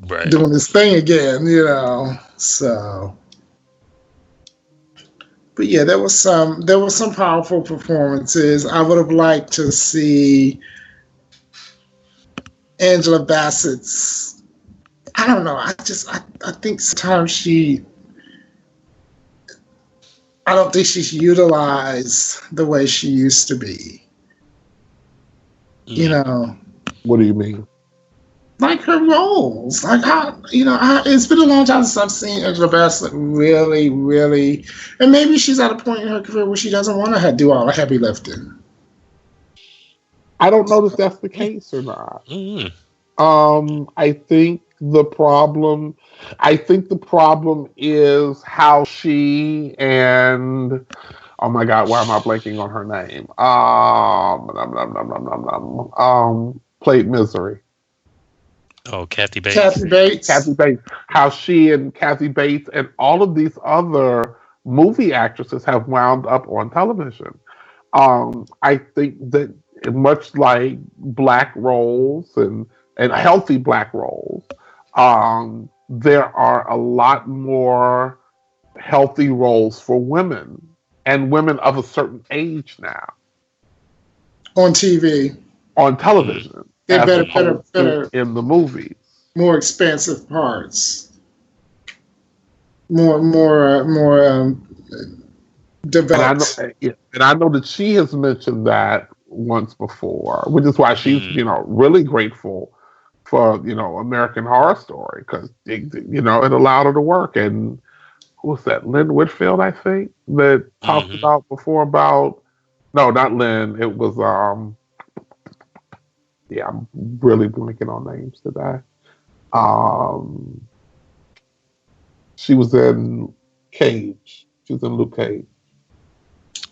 right, doing this thing again, So, but yeah, there was some powerful performances. I would have liked to see Angela Bassett's. I don't know. I think sometimes I don't think she's utilized the way she used to be. What do you mean? Like her roles, like how it's been a long time since I've seen Angela Bassett really, really, and maybe she's at a point in her career where she doesn't want to do all the heavy lifting. I don't know if that's the case or not. I think the problem is how she and oh my God, why am I blanking on her name? Played Misery. Oh, Kathy Bates. Kathy Bates. How she and Kathy Bates and all of these other movie actresses have wound up on television. I think that much like black roles and healthy black roles, there are a lot more healthy roles for women and women of a certain age now. On TV. On television. They're better in the movies. More expansive parts. More developed. And I know that she has mentioned that once before, which is why she's really grateful for American Horror Story, because it allowed her to work. And who was that? Lynn Whitfield, I think, that talked about before about no, not Lynn. It was I'm really blanking on names today. She was in Cage. She was in Luke Cage.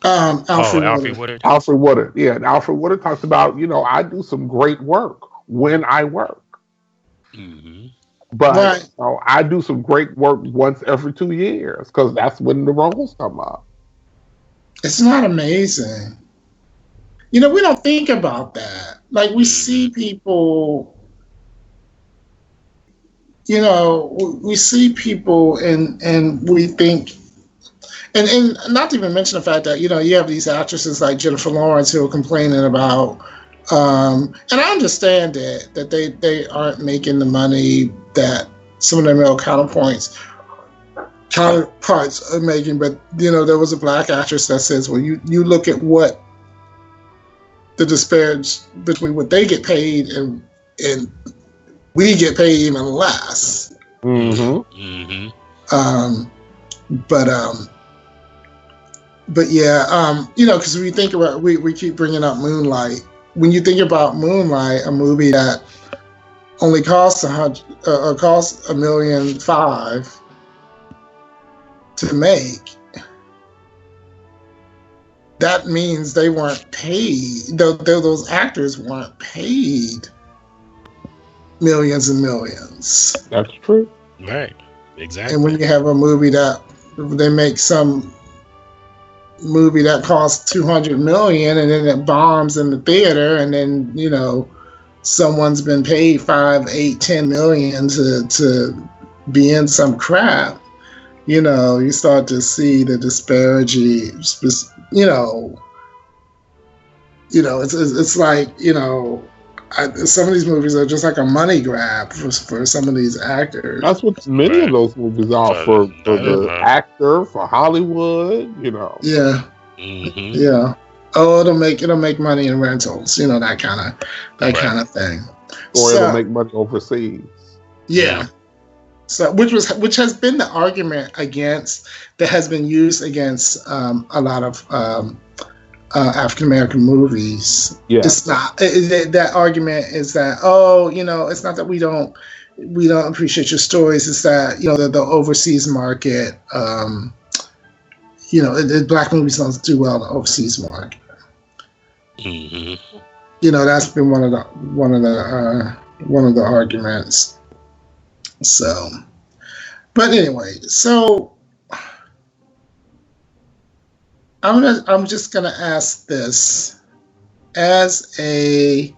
Alfred Woodard. Alfred Woodard. Yeah, and Alfred Woodard talks about, I do some great work when I work. But I do some great work once every 2 years because that's when the roles come up. It's not amazing. We don't think about that. Like, we see people, we see people and we think, and not to even mention the fact that, you have these actresses like Jennifer Lawrence who are complaining about, and I understand that they aren't making the money that some of their male counterparts are making, but, there was a black actress that says, well, you look at what the disparage between what they get paid and we get paid even less. But yeah, because we think about we keep bringing up Moonlight. When you think about Moonlight, a movie that only cost $1.5 million to make, that means they weren't paid. Those actors weren't paid millions and millions. That's true. Right. Exactly. And when you have a movie that they make some movie that costs $200 million and then it bombs in the theater, and then someone's been paid $5, $8, $10 million to be in some crap, you start to see the disparity. It's like, some of these movies are just like a money grab for some of these actors. That's what many of those movies are for the actor, for Hollywood, Yeah. Yeah. Oh, it'll make money in rentals, that kind of thing. Or it'll So make money overseas. yeah. So which has been the argument that has been used against a lot of African American movies. Yeah. It's not that argument is that it's not that we don't appreciate your stories. It's that the overseas market. Black movies don't do well in the overseas market. Mm-hmm. That's been one of the arguments. So, but anyway, so I'm just gonna ask this as a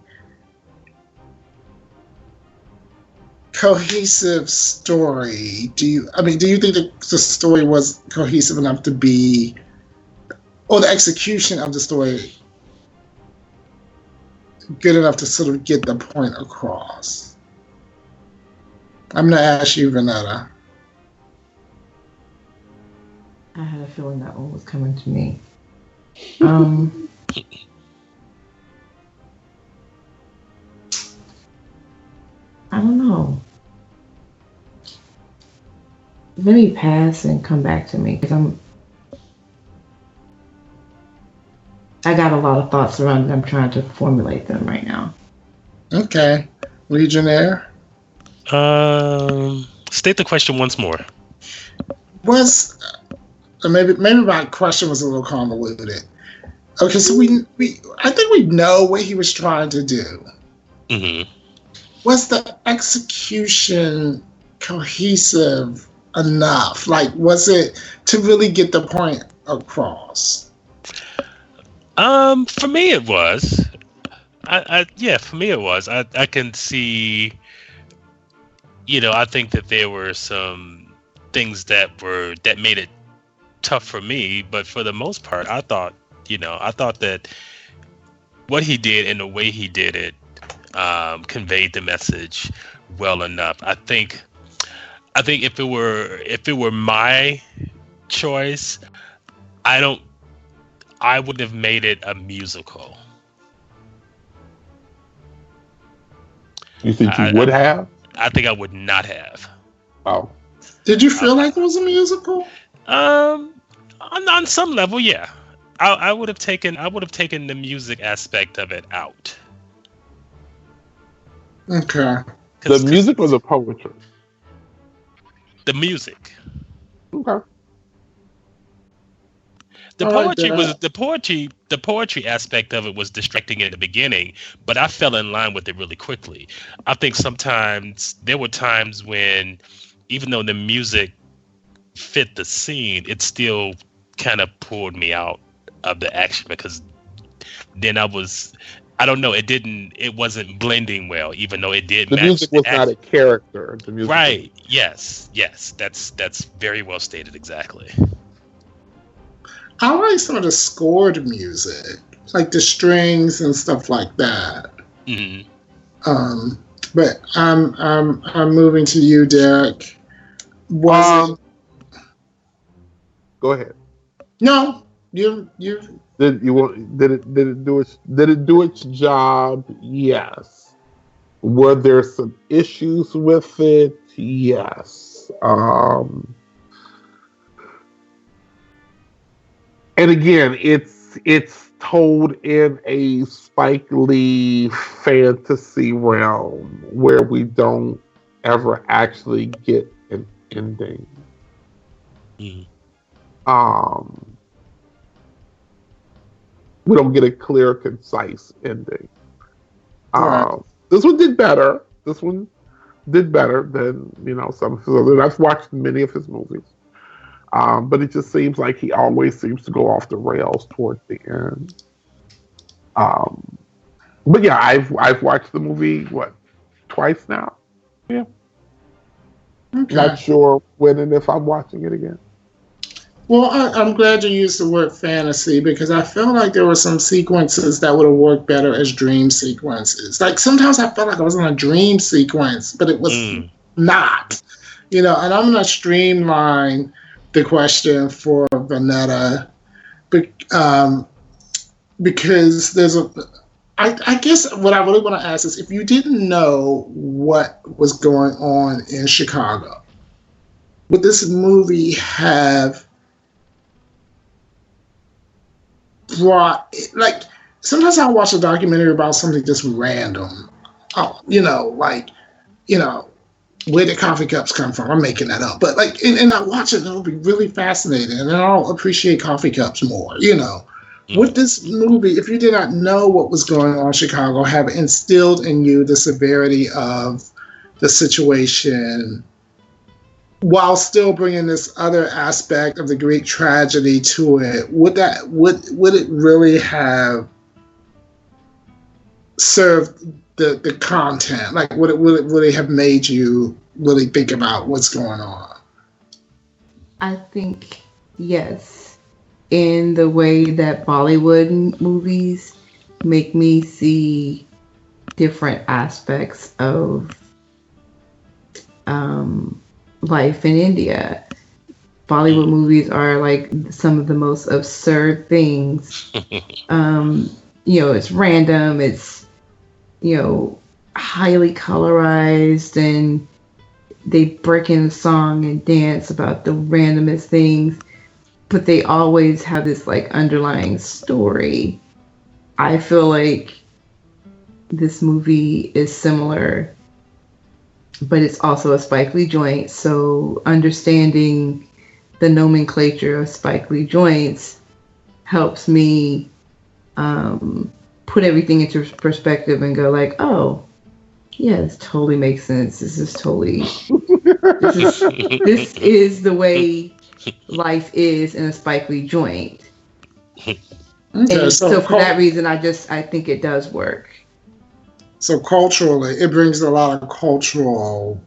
cohesive story. Do you think the story was cohesive enough to be, or the execution of the story good enough to sort of get the point across? I'm going to ask you, Vanetta. I had a feeling that one was coming to me. I don't know. Let me pass and come back to me because I got a lot of thoughts around it. I'm trying to formulate them right now. Okay. Legionnaire? State the question once more. Maybe my question was a little convoluted. Okay, so I think we know what he was trying to do. Mm-hmm. Was the execution cohesive enough? Like, was it to really get the point across? For me it was. For me it was. I can see. I think that there were some things that made it tough for me, but for the most part, I thought that what he did and the way he did it conveyed the message well enough. I think if it were my choice, I would have made it a musical. You think you would have? I think I would not have. Oh. Did you feel like it was a musical? On some level, yeah. I would have taken the music aspect of it out. Okay. The music or the poetry? The music. Okay. The poetry aspect of it was distracting in the beginning, but I fell in line with it really quickly. I think sometimes there were times when, even though the music fit the scene, it still kind of pulled me out of the action because then I don't know, it wasn't blending well, even though it did match. The music was not a character. The music right. Yes. That's very well stated. Exactly. I like some of the scored music, like the strings and stuff like that. Mm-hmm. But I'm moving to you, Derek. Go ahead. No, you. Did it do its job? Yes. Were there some issues with it? Yes. And again, it's told in a Spike Lee fantasy realm where we don't ever actually get an ending. Mm. We don't get a clear, concise ending. Right. This one did better. This one did better than some of his other. I've watched many of his movies. But it just seems like he always seems to go off the rails towards the end. But yeah, I've watched the movie twice now. Yeah. Okay. Not sure when and if I'm watching it again. Well, I'm glad you used the word fantasy because I felt like there were some sequences that would have worked better as dream sequences. Like sometimes I felt like I was in a dream sequence, but it was not. And I'm going to streamline the question for Vanetta because I guess what I really want to ask is, if you didn't know what was going on in Chicago, would this movie have brought, like, sometimes I'll watch a documentary about something just random. Oh, where did coffee cups come from? I'm making that up. But like, and I watch it, and it'll be really fascinating, and I'll appreciate coffee cups more, Would this movie, if you did not know what was going on in Chicago, have instilled in you the severity of the situation while still bringing this other aspect of the Greek tragedy to it? Would it really have served the content? Like, would it really have made you really think about what's going on? I think yes. In the way that Bollywood movies make me see different aspects of life in India. Bollywood movies are like some of the most absurd things. It's random, it's, highly colorized, and they break in a song and dance about the randomest things. But they always have this like underlying story. I feel like this movie is similar, but it's also a Spike Lee joint. So understanding the nomenclature of Spike Lee joints helps me put everything into perspective and go like, oh, yeah, this totally makes sense. This is the way life is in a Spike Lee joint. Okay, and so for that reason, I think it does work. So culturally, it brings a lot of cultural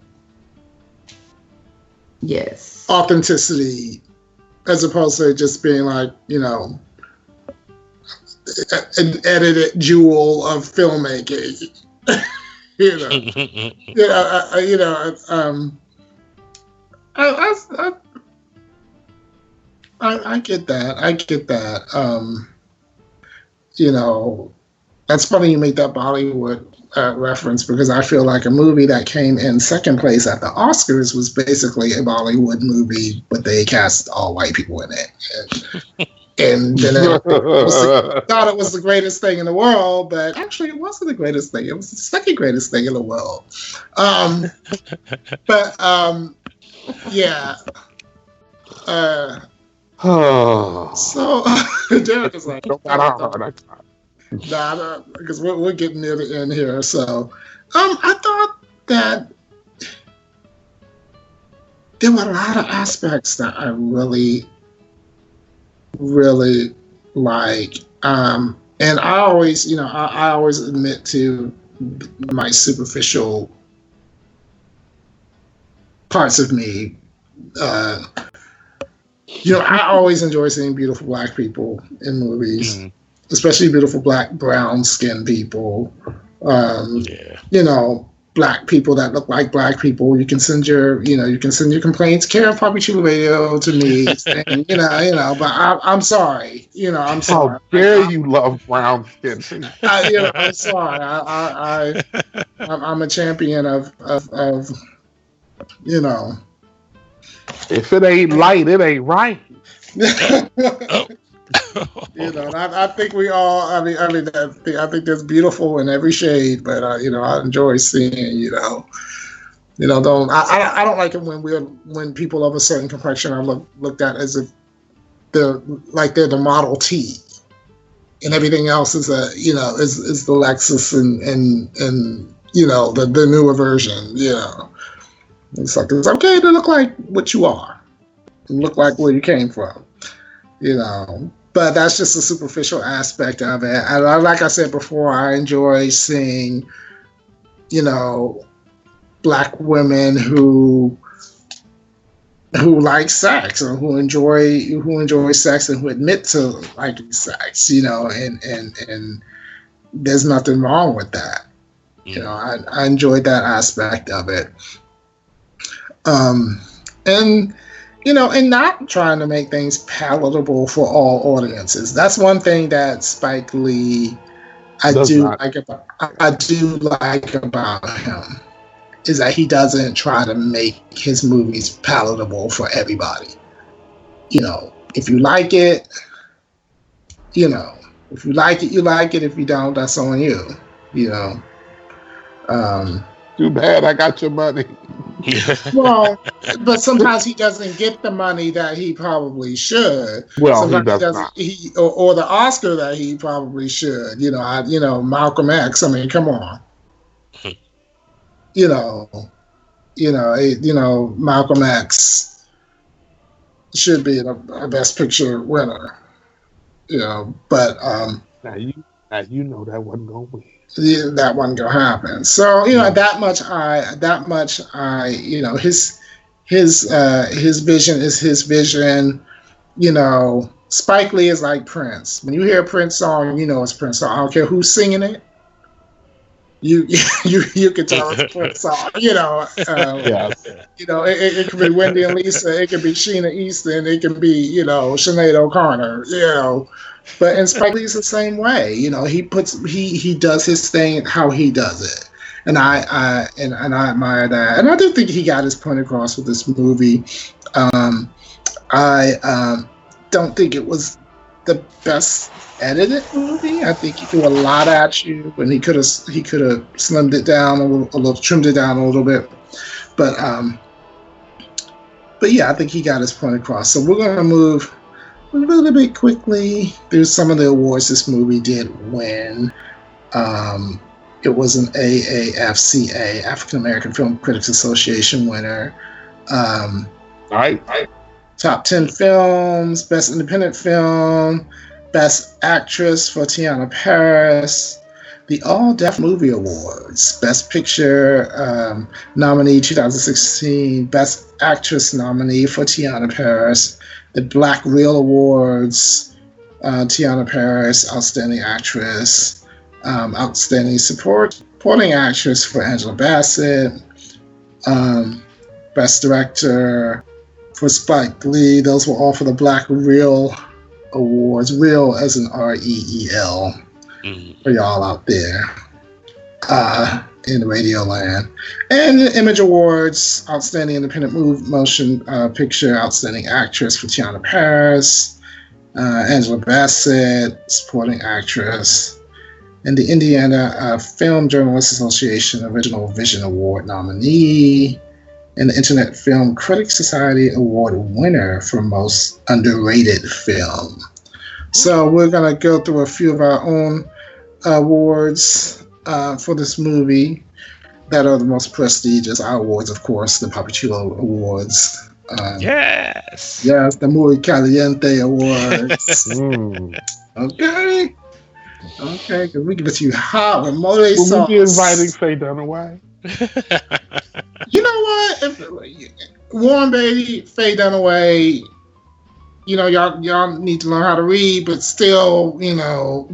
authenticity, as opposed to just being like, an edited jewel of filmmaking. I get that. That's funny you make that Bollywood reference, because I feel like a movie that came in second place at the Oscars was basically a Bollywood movie, but they cast all white people in it. And then thought it was the greatest thing in the world, but actually it wasn't the greatest thing. It was the second greatest thing in the world. So Derek is like, because we're getting near the end here. So I thought that there were a lot of aspects that I really, really like. And I always, I always admit to my superficial parts of me. I always enjoy seeing beautiful Black people in movies, especially beautiful Black, brown-skinned people. Black people that look like Black people. You can send your complaints, Care of Poppy Chulo Radio, to me. And, but I'm sorry. I'm sorry. How dare you love brown-skinned people? I'm sorry. I'm a champion of. If it ain't light, it ain't right. I think we all. I think that's beautiful in every shade. But I enjoy seeing. I don't like it when people of a certain complexion are looked at as if they're the Model T, and everything else is is the Lexus and the newer version. It's like, it's okay to look like what you are, and look like where you came from, But that's just a superficial aspect of it. Like I said before, I enjoy seeing, Black women who like sex, or who enjoy sex, and who admit to liking sex, and there's nothing wrong with that. I enjoyed that aspect of it. And not trying to make things palatable for all audiences. That's one thing that Spike Lee I Does do not. like about him is that he doesn't try to make his movies palatable for everybody. You know, if you like it, you know, if you like it, you like it. If you don't, that's on you. You know. Too bad I got your money. Well, but sometimes he doesn't get the money that he probably should. Well, Sometimes he does doesn't. not. Or the Oscar that he probably should. You know, Malcolm X. I mean, come on. You know, Malcolm X should be a Best Picture winner. You know, but Now you know that wasn't gonna win. that wasn't gonna happen. So you know that much I you know his vision is his vision. You know, Spike Lee is like Prince. When you hear a Prince song, you know it's Prince song. I don't care who's singing it. You can tell it's a Prince song. You know, Yes. you know it could be Wendy and Lisa. It could be Sheena Easton. It can be Sinead O'Connor. You know. But and Spike Lee's the same way, you know. He does his thing how he does it, and I admire that. And I do think he got his point across with this movie. I don't think it was the best edited movie. I think he threw a lot at you, and he could have slimmed it down a little, trimmed it down a little bit. But yeah, I think he got his point across. So we're gonna move a little bit quickly through some of the awards this movie did win. It was an AAFCA, African American Film Critics Association winner. Right. Top 10 films, Best Independent Film, Best Actress for Tiana Paris, the All Deaf Movie Awards, Best Picture nominee 2016, Best Actress nominee for Tiana Paris, the Black Reel Awards, Tiana Paris, Outstanding Actress, Outstanding Supporting Actress for Angela Bassett, Best Director for Spike Lee. Those were all for the Black Reel Awards. Reel as in REEL for y'all out there in radio land. And the Image Awards, Outstanding Independent Motion Picture, Outstanding Actress for Tiana Paris, Angela Bassett, Supporting Actress, and the Indiana Film Journalists Association Original Vision Award nominee, and the Internet Film Critics Society Award winner for Most Underrated Film. So we're going to go through a few of our own awards for this movie that are the most prestigious. Our awards, of course, the Papi Chulo Awards. Yes, the Muy Caliente Awards. Okay, because we get you hot with mole sauce. Will we be inviting Faye Dunaway? You know what? If Warren Beatty, Faye Dunaway, you know, y'all need to learn how to read, but still, you know,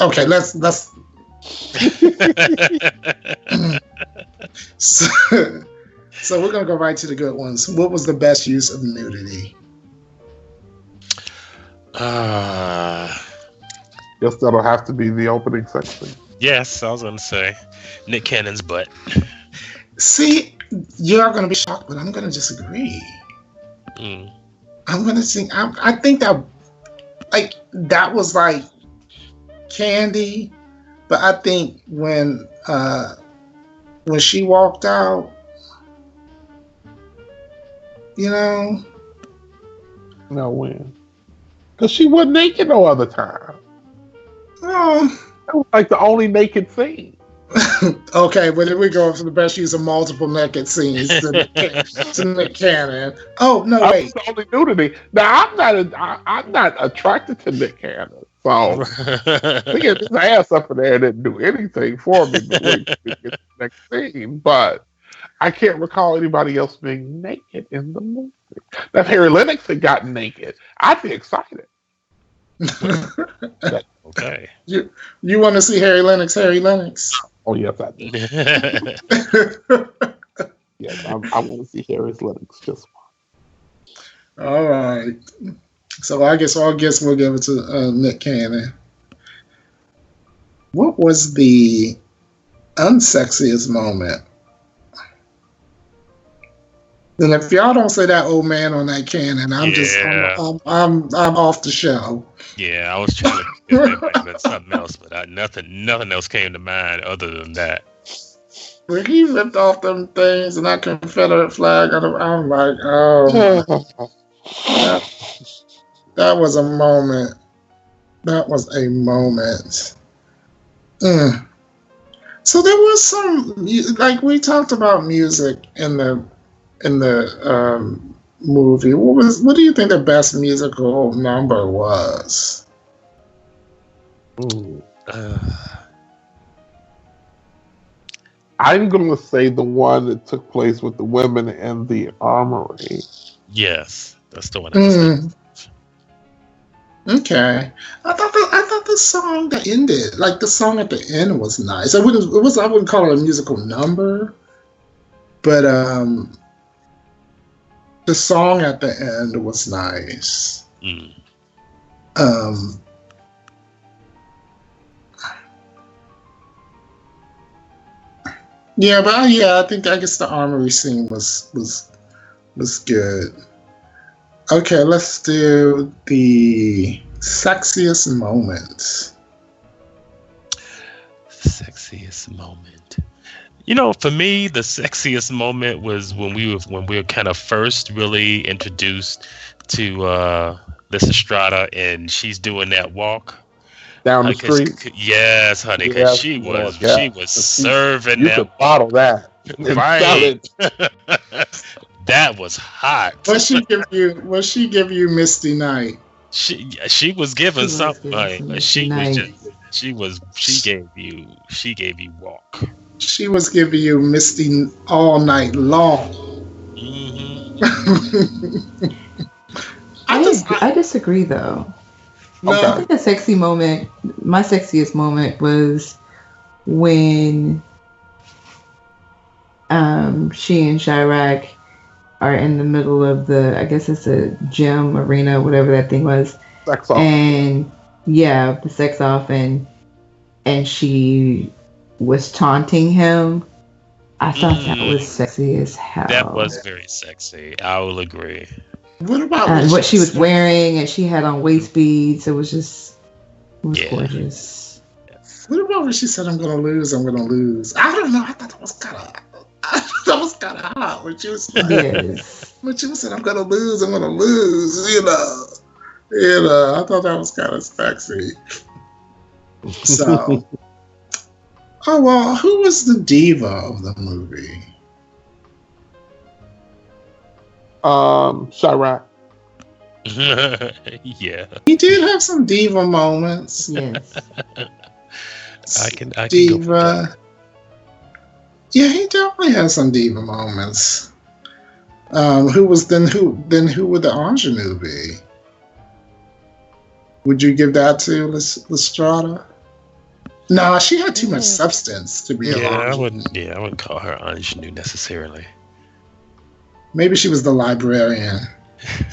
okay, let's so we're gonna go right to the good ones. What was the best use of nudity? Guess that'll have to be the opening section. Yes, I was gonna say Nick Cannon's butt. See, you're gonna be shocked, but I'm gonna disagree. I'm gonna think. I think that, like, that was like candy, but I think when she walked out, you know. No, when? Because she wasn't naked no other time. Oh. That was like the only naked scene. Okay, but if we go for the best use of multiple naked scenes to Nick Cannon. Oh no, wait. That's the only nudity. Now I'm not attracted to Nick Cannon, so he get his ass up in there and didn't do anything for me before he get to the next scene. But I can't recall anybody else being naked in the movie. Now, if Harry Lennox had gotten naked, I'd be excited. Okay. You want to see Harry Lennox? Oh, yes, I do. Yes, I want to see Harry Lennox just one. All right. So I guess we'll give it to Nick Cannon. What was the unsexiest moment? And if y'all don't say that old man on that cannon, I'm off the show. Yeah, I was trying to think if there might have been something else, but nothing else came to mind other than that. When he ripped off them things and that Confederate flag, I'm like, oh, that was a moment. That was a moment. So there was some, like we talked about music in the movie. What do you think the best musical number was? I'm going to say the one that took place with the women in the armory. Yes, that's the one. I was Okay, I thought the song that ended, like the song at the end, was nice. I wouldn't call it a musical number, but the song at the end was nice. Yeah, but I guess the armory scene was good. Okay, let's do the sexiest moment. Sexiest moment. For me, the sexiest moment was when we were kind of first really introduced to this Estrada, and she's doing that walk down the street. Yes, honey, because she was serving you that. could bottle that, right? That was hot. What she give you, Misty Night? She was giving something. She gave you walk. She was giving you Misty all night long. Mm-hmm. I disagree though. No. I think my sexiest moment was when she and Chi-Raq are in the middle of I guess it's a gym arena, whatever that thing was. Sex off. And the sex off, and she was taunting him. I thought that was sexy as hell. That was very sexy. I will agree. What about what she was wearing? And she had on waist beads. It was gorgeous. Yes. What about when she said, "I'm gonna lose. I'm gonna lose"? I don't know. I thought that was kind of hot when she was like, when she said, "I'm gonna lose. I'm gonna lose." I thought that was kind of sexy. So, oh well, who was the diva of the movie? Chi-Raq. Yeah. He did have some diva moments. Yes. I can diva. Yeah, he definitely has some diva moments. Who would the ingenue be? Would you give that to Lestrada? No, she had too much substance to be an ingenue. I wouldn't call her ingenue necessarily. Maybe she was the librarian.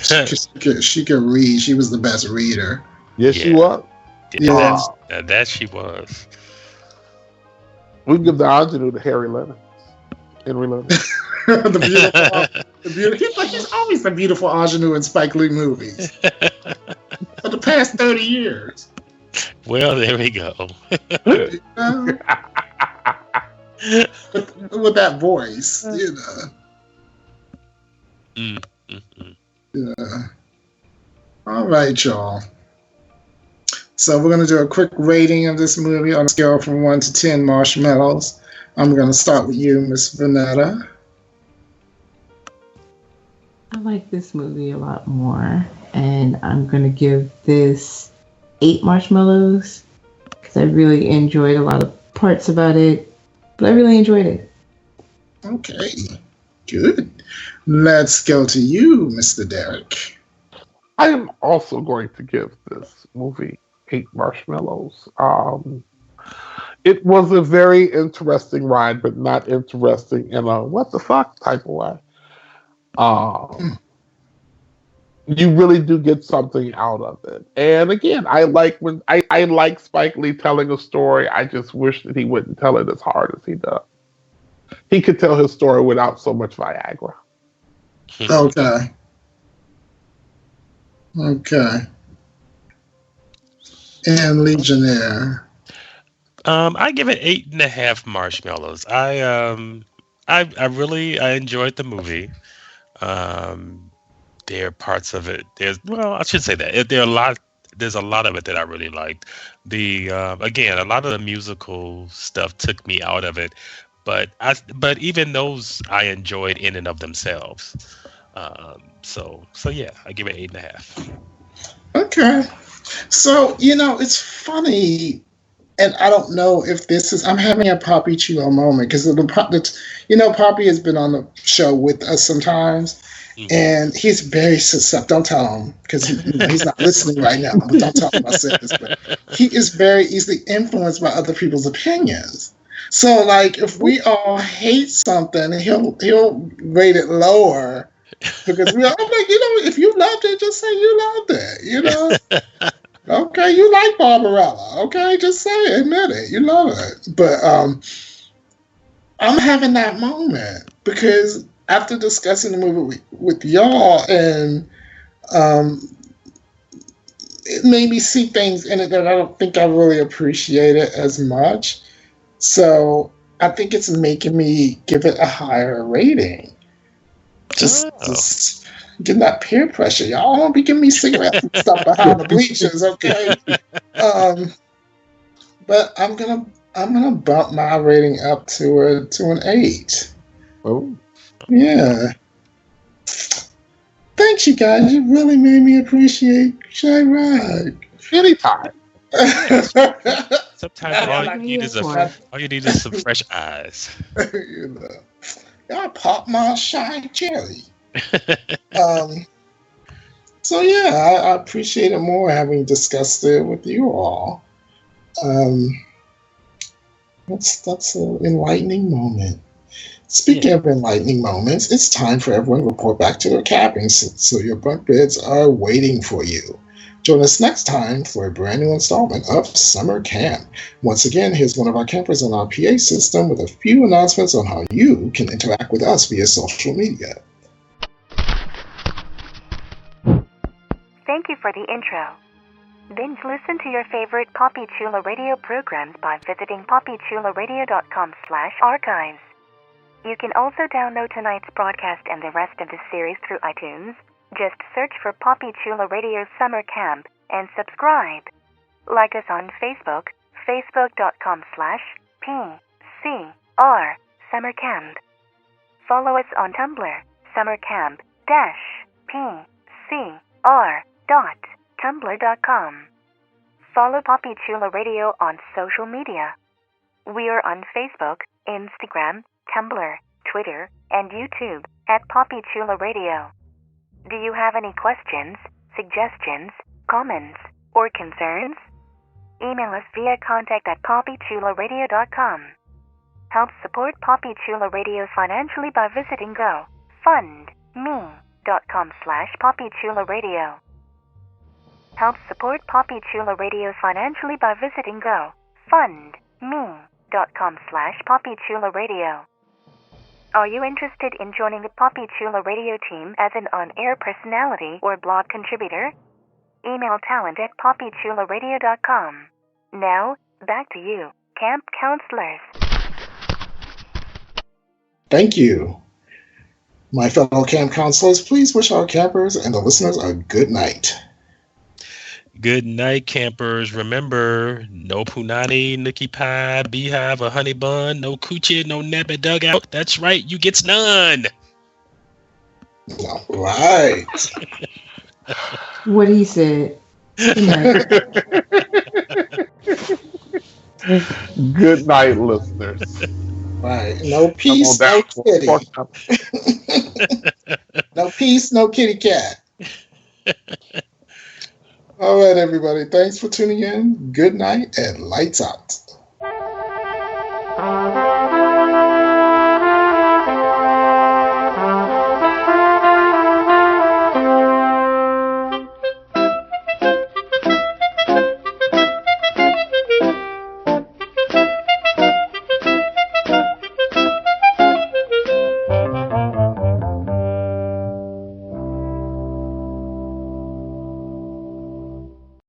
She could read. She was the best reader. Yes, she was. Yeah, that she was. We can give the ingenue to Henry Lennon. the beautiful. He's always the beautiful ingenue in Spike Lee movies for the past 30 years. Well, there we go. With that voice, Yeah. All right, y'all. So we're going to do a quick rating of this movie on a scale from 1 to 10 marshmallows. I'm going to start with you, Miss Vanetta. I like this movie a lot more, and I'm going to give this 8 marshmallows because I really enjoyed a lot of parts about it, but I really enjoyed it. Okay, good. Let's go to you, Mr. Derek. I am also going to give this movie 8 marshmallows. It was a very interesting ride, but not interesting in a what the fuck type of way. you really do get something out of it. And again, I like Spike Lee telling a story. I just wish that he wouldn't tell it as hard as he does. He could tell his story without so much Viagra. Okay. Okay. And Legionnaire. I give it 8.5 marshmallows. I enjoyed the movie. There are parts of it. I should say that there's a lot of it that I really liked. Again, a lot of the musical stuff took me out of it, but even those I enjoyed in and of themselves. So yeah, I give it 8.5. Okay. So, it's funny, and I don't know if I'm having a Poppy Chulo moment, because Poppy has been on the show with us sometimes, and he's very susceptible. Don't tell him, because he's not listening right now, but don't tell him I said this, but he is very easily influenced by other people's opinions. So, like, if we all hate something, he'll rate it lower, because I'm like, if you loved it, just say you loved it, Okay, you like Barbarella. Okay, just say it, admit it. You love it. But I'm having that moment because after discussing the movie with y'all, and it made me see things in it that I don't think I really appreciate it as much. So I think it's making me give it a higher rating. Just getting that peer pressure. Y'all don't be giving me cigarettes and stuff behind the bleachers, okay? But I'm gonna bump my rating up to an 8. Oh, yeah. Thanks, you guys. You really made me appreciate Chi-Raq. anytime. Sometimes all you need is some fresh eyes. Y'all pop my shy cherry. So yeah, I appreciate it more having discussed it with you all. That's an enlightening moment. Speaking of enlightening moments, it's time for everyone to report back to their cabins, so your bunk beds are waiting for you. Join us next time for a brand new installment of Summer Camp. Once again, here's one of our campers on our PA system with a few announcements on how you can interact with us via social media. Thank you for the intro. Binge listen to your favorite Poppy Chulo Radio programs by visiting poppychuloradio.com/archives. You can also download tonight's broadcast and the rest of the series through iTunes. Just search for Poppy Chulo Radio Summer Camp and subscribe. Like us on Facebook, facebook.com/PCR Summer Camp. Follow us on Tumblr, summercamp-pcr.tumblr.com. Follow Poppy Chulo Radio on social media. We are on Facebook, Instagram, Tumblr, Twitter, and YouTube at Poppy Chulo Radio. Do you have any questions, suggestions, comments, or concerns? Email us via contact@poppychuloradio.com. Help support Poppy Chulo Radio financially by visiting GoFundMe.com/poppychuloradio. Help support Poppy Chulo Radio financially by visiting GoFundMe.com/poppychuloradio. Are you interested in joining the Poppy Chulo Radio team as an on-air personality or blog contributor? Email talent@poppychuloradio.com. Now, back to you, camp counselors. Thank you. My fellow camp counselors, please wish our campers and the listeners a good night. Good night, campers. Remember, no punani, nookie pie, beehive, or honey bun, no coochie, no nappy dugout. That's right, you gets none. All right. What he said. Good night. Good night, listeners. Right. No peace, no kitty. No peace, no kitty cat. All right, everybody. Thanks for tuning in. Good night and lights out.